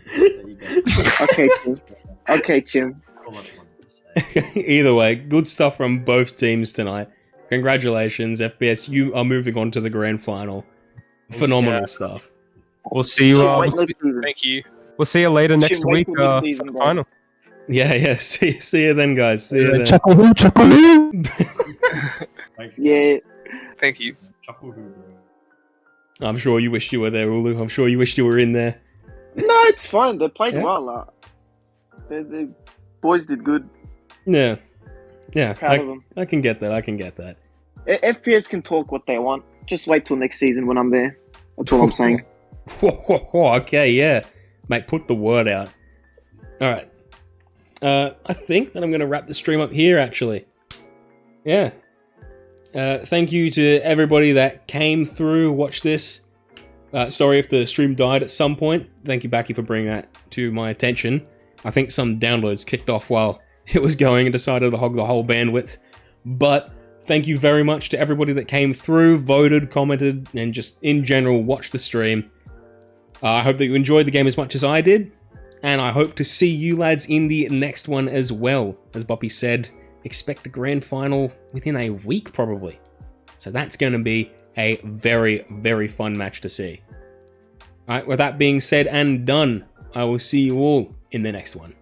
Okay, Tim. Either way, good stuff from both teams tonight. Congratulations, FPS. You are moving on to the grand final. Phenomenal stuff. We'll see you. Thank you. We'll see you later next Tim, wait week till for this season, the bro. final. Yeah. See you then, guys. See you then. Chuckle who? Thanks. Yeah, Thank you. Chuckle who, bro. I'm sure you wished you were there, Ulu. I'm sure you wished you were in there. no, it's fine. They played Yeah. well. The boys did good. Yeah. Proud of them. I can get that. FPS can talk what they want. Just wait till next season when I'm there. That's all I'm saying. Okay, yeah. Mate, put the word out. Alright. I think that I'm going to wrap the stream up here, actually. Yeah. Thank you to everybody that came through, watched this. Sorry if the stream died at some point. Thank you, Backy, for bringing that to my attention. I think some downloads kicked off while it was going and decided to hog the whole bandwidth. But thank you very much to everybody that came through, voted, commented, and just in general watched the stream. I hope that you enjoyed the game as much as I did, and I hope to see you lads in the next one as well. As Boppy said, expect a grand final within a week probably. So that's going to be a very, very fun match to see. Alright, with that being said and done, I will see you all in the next one.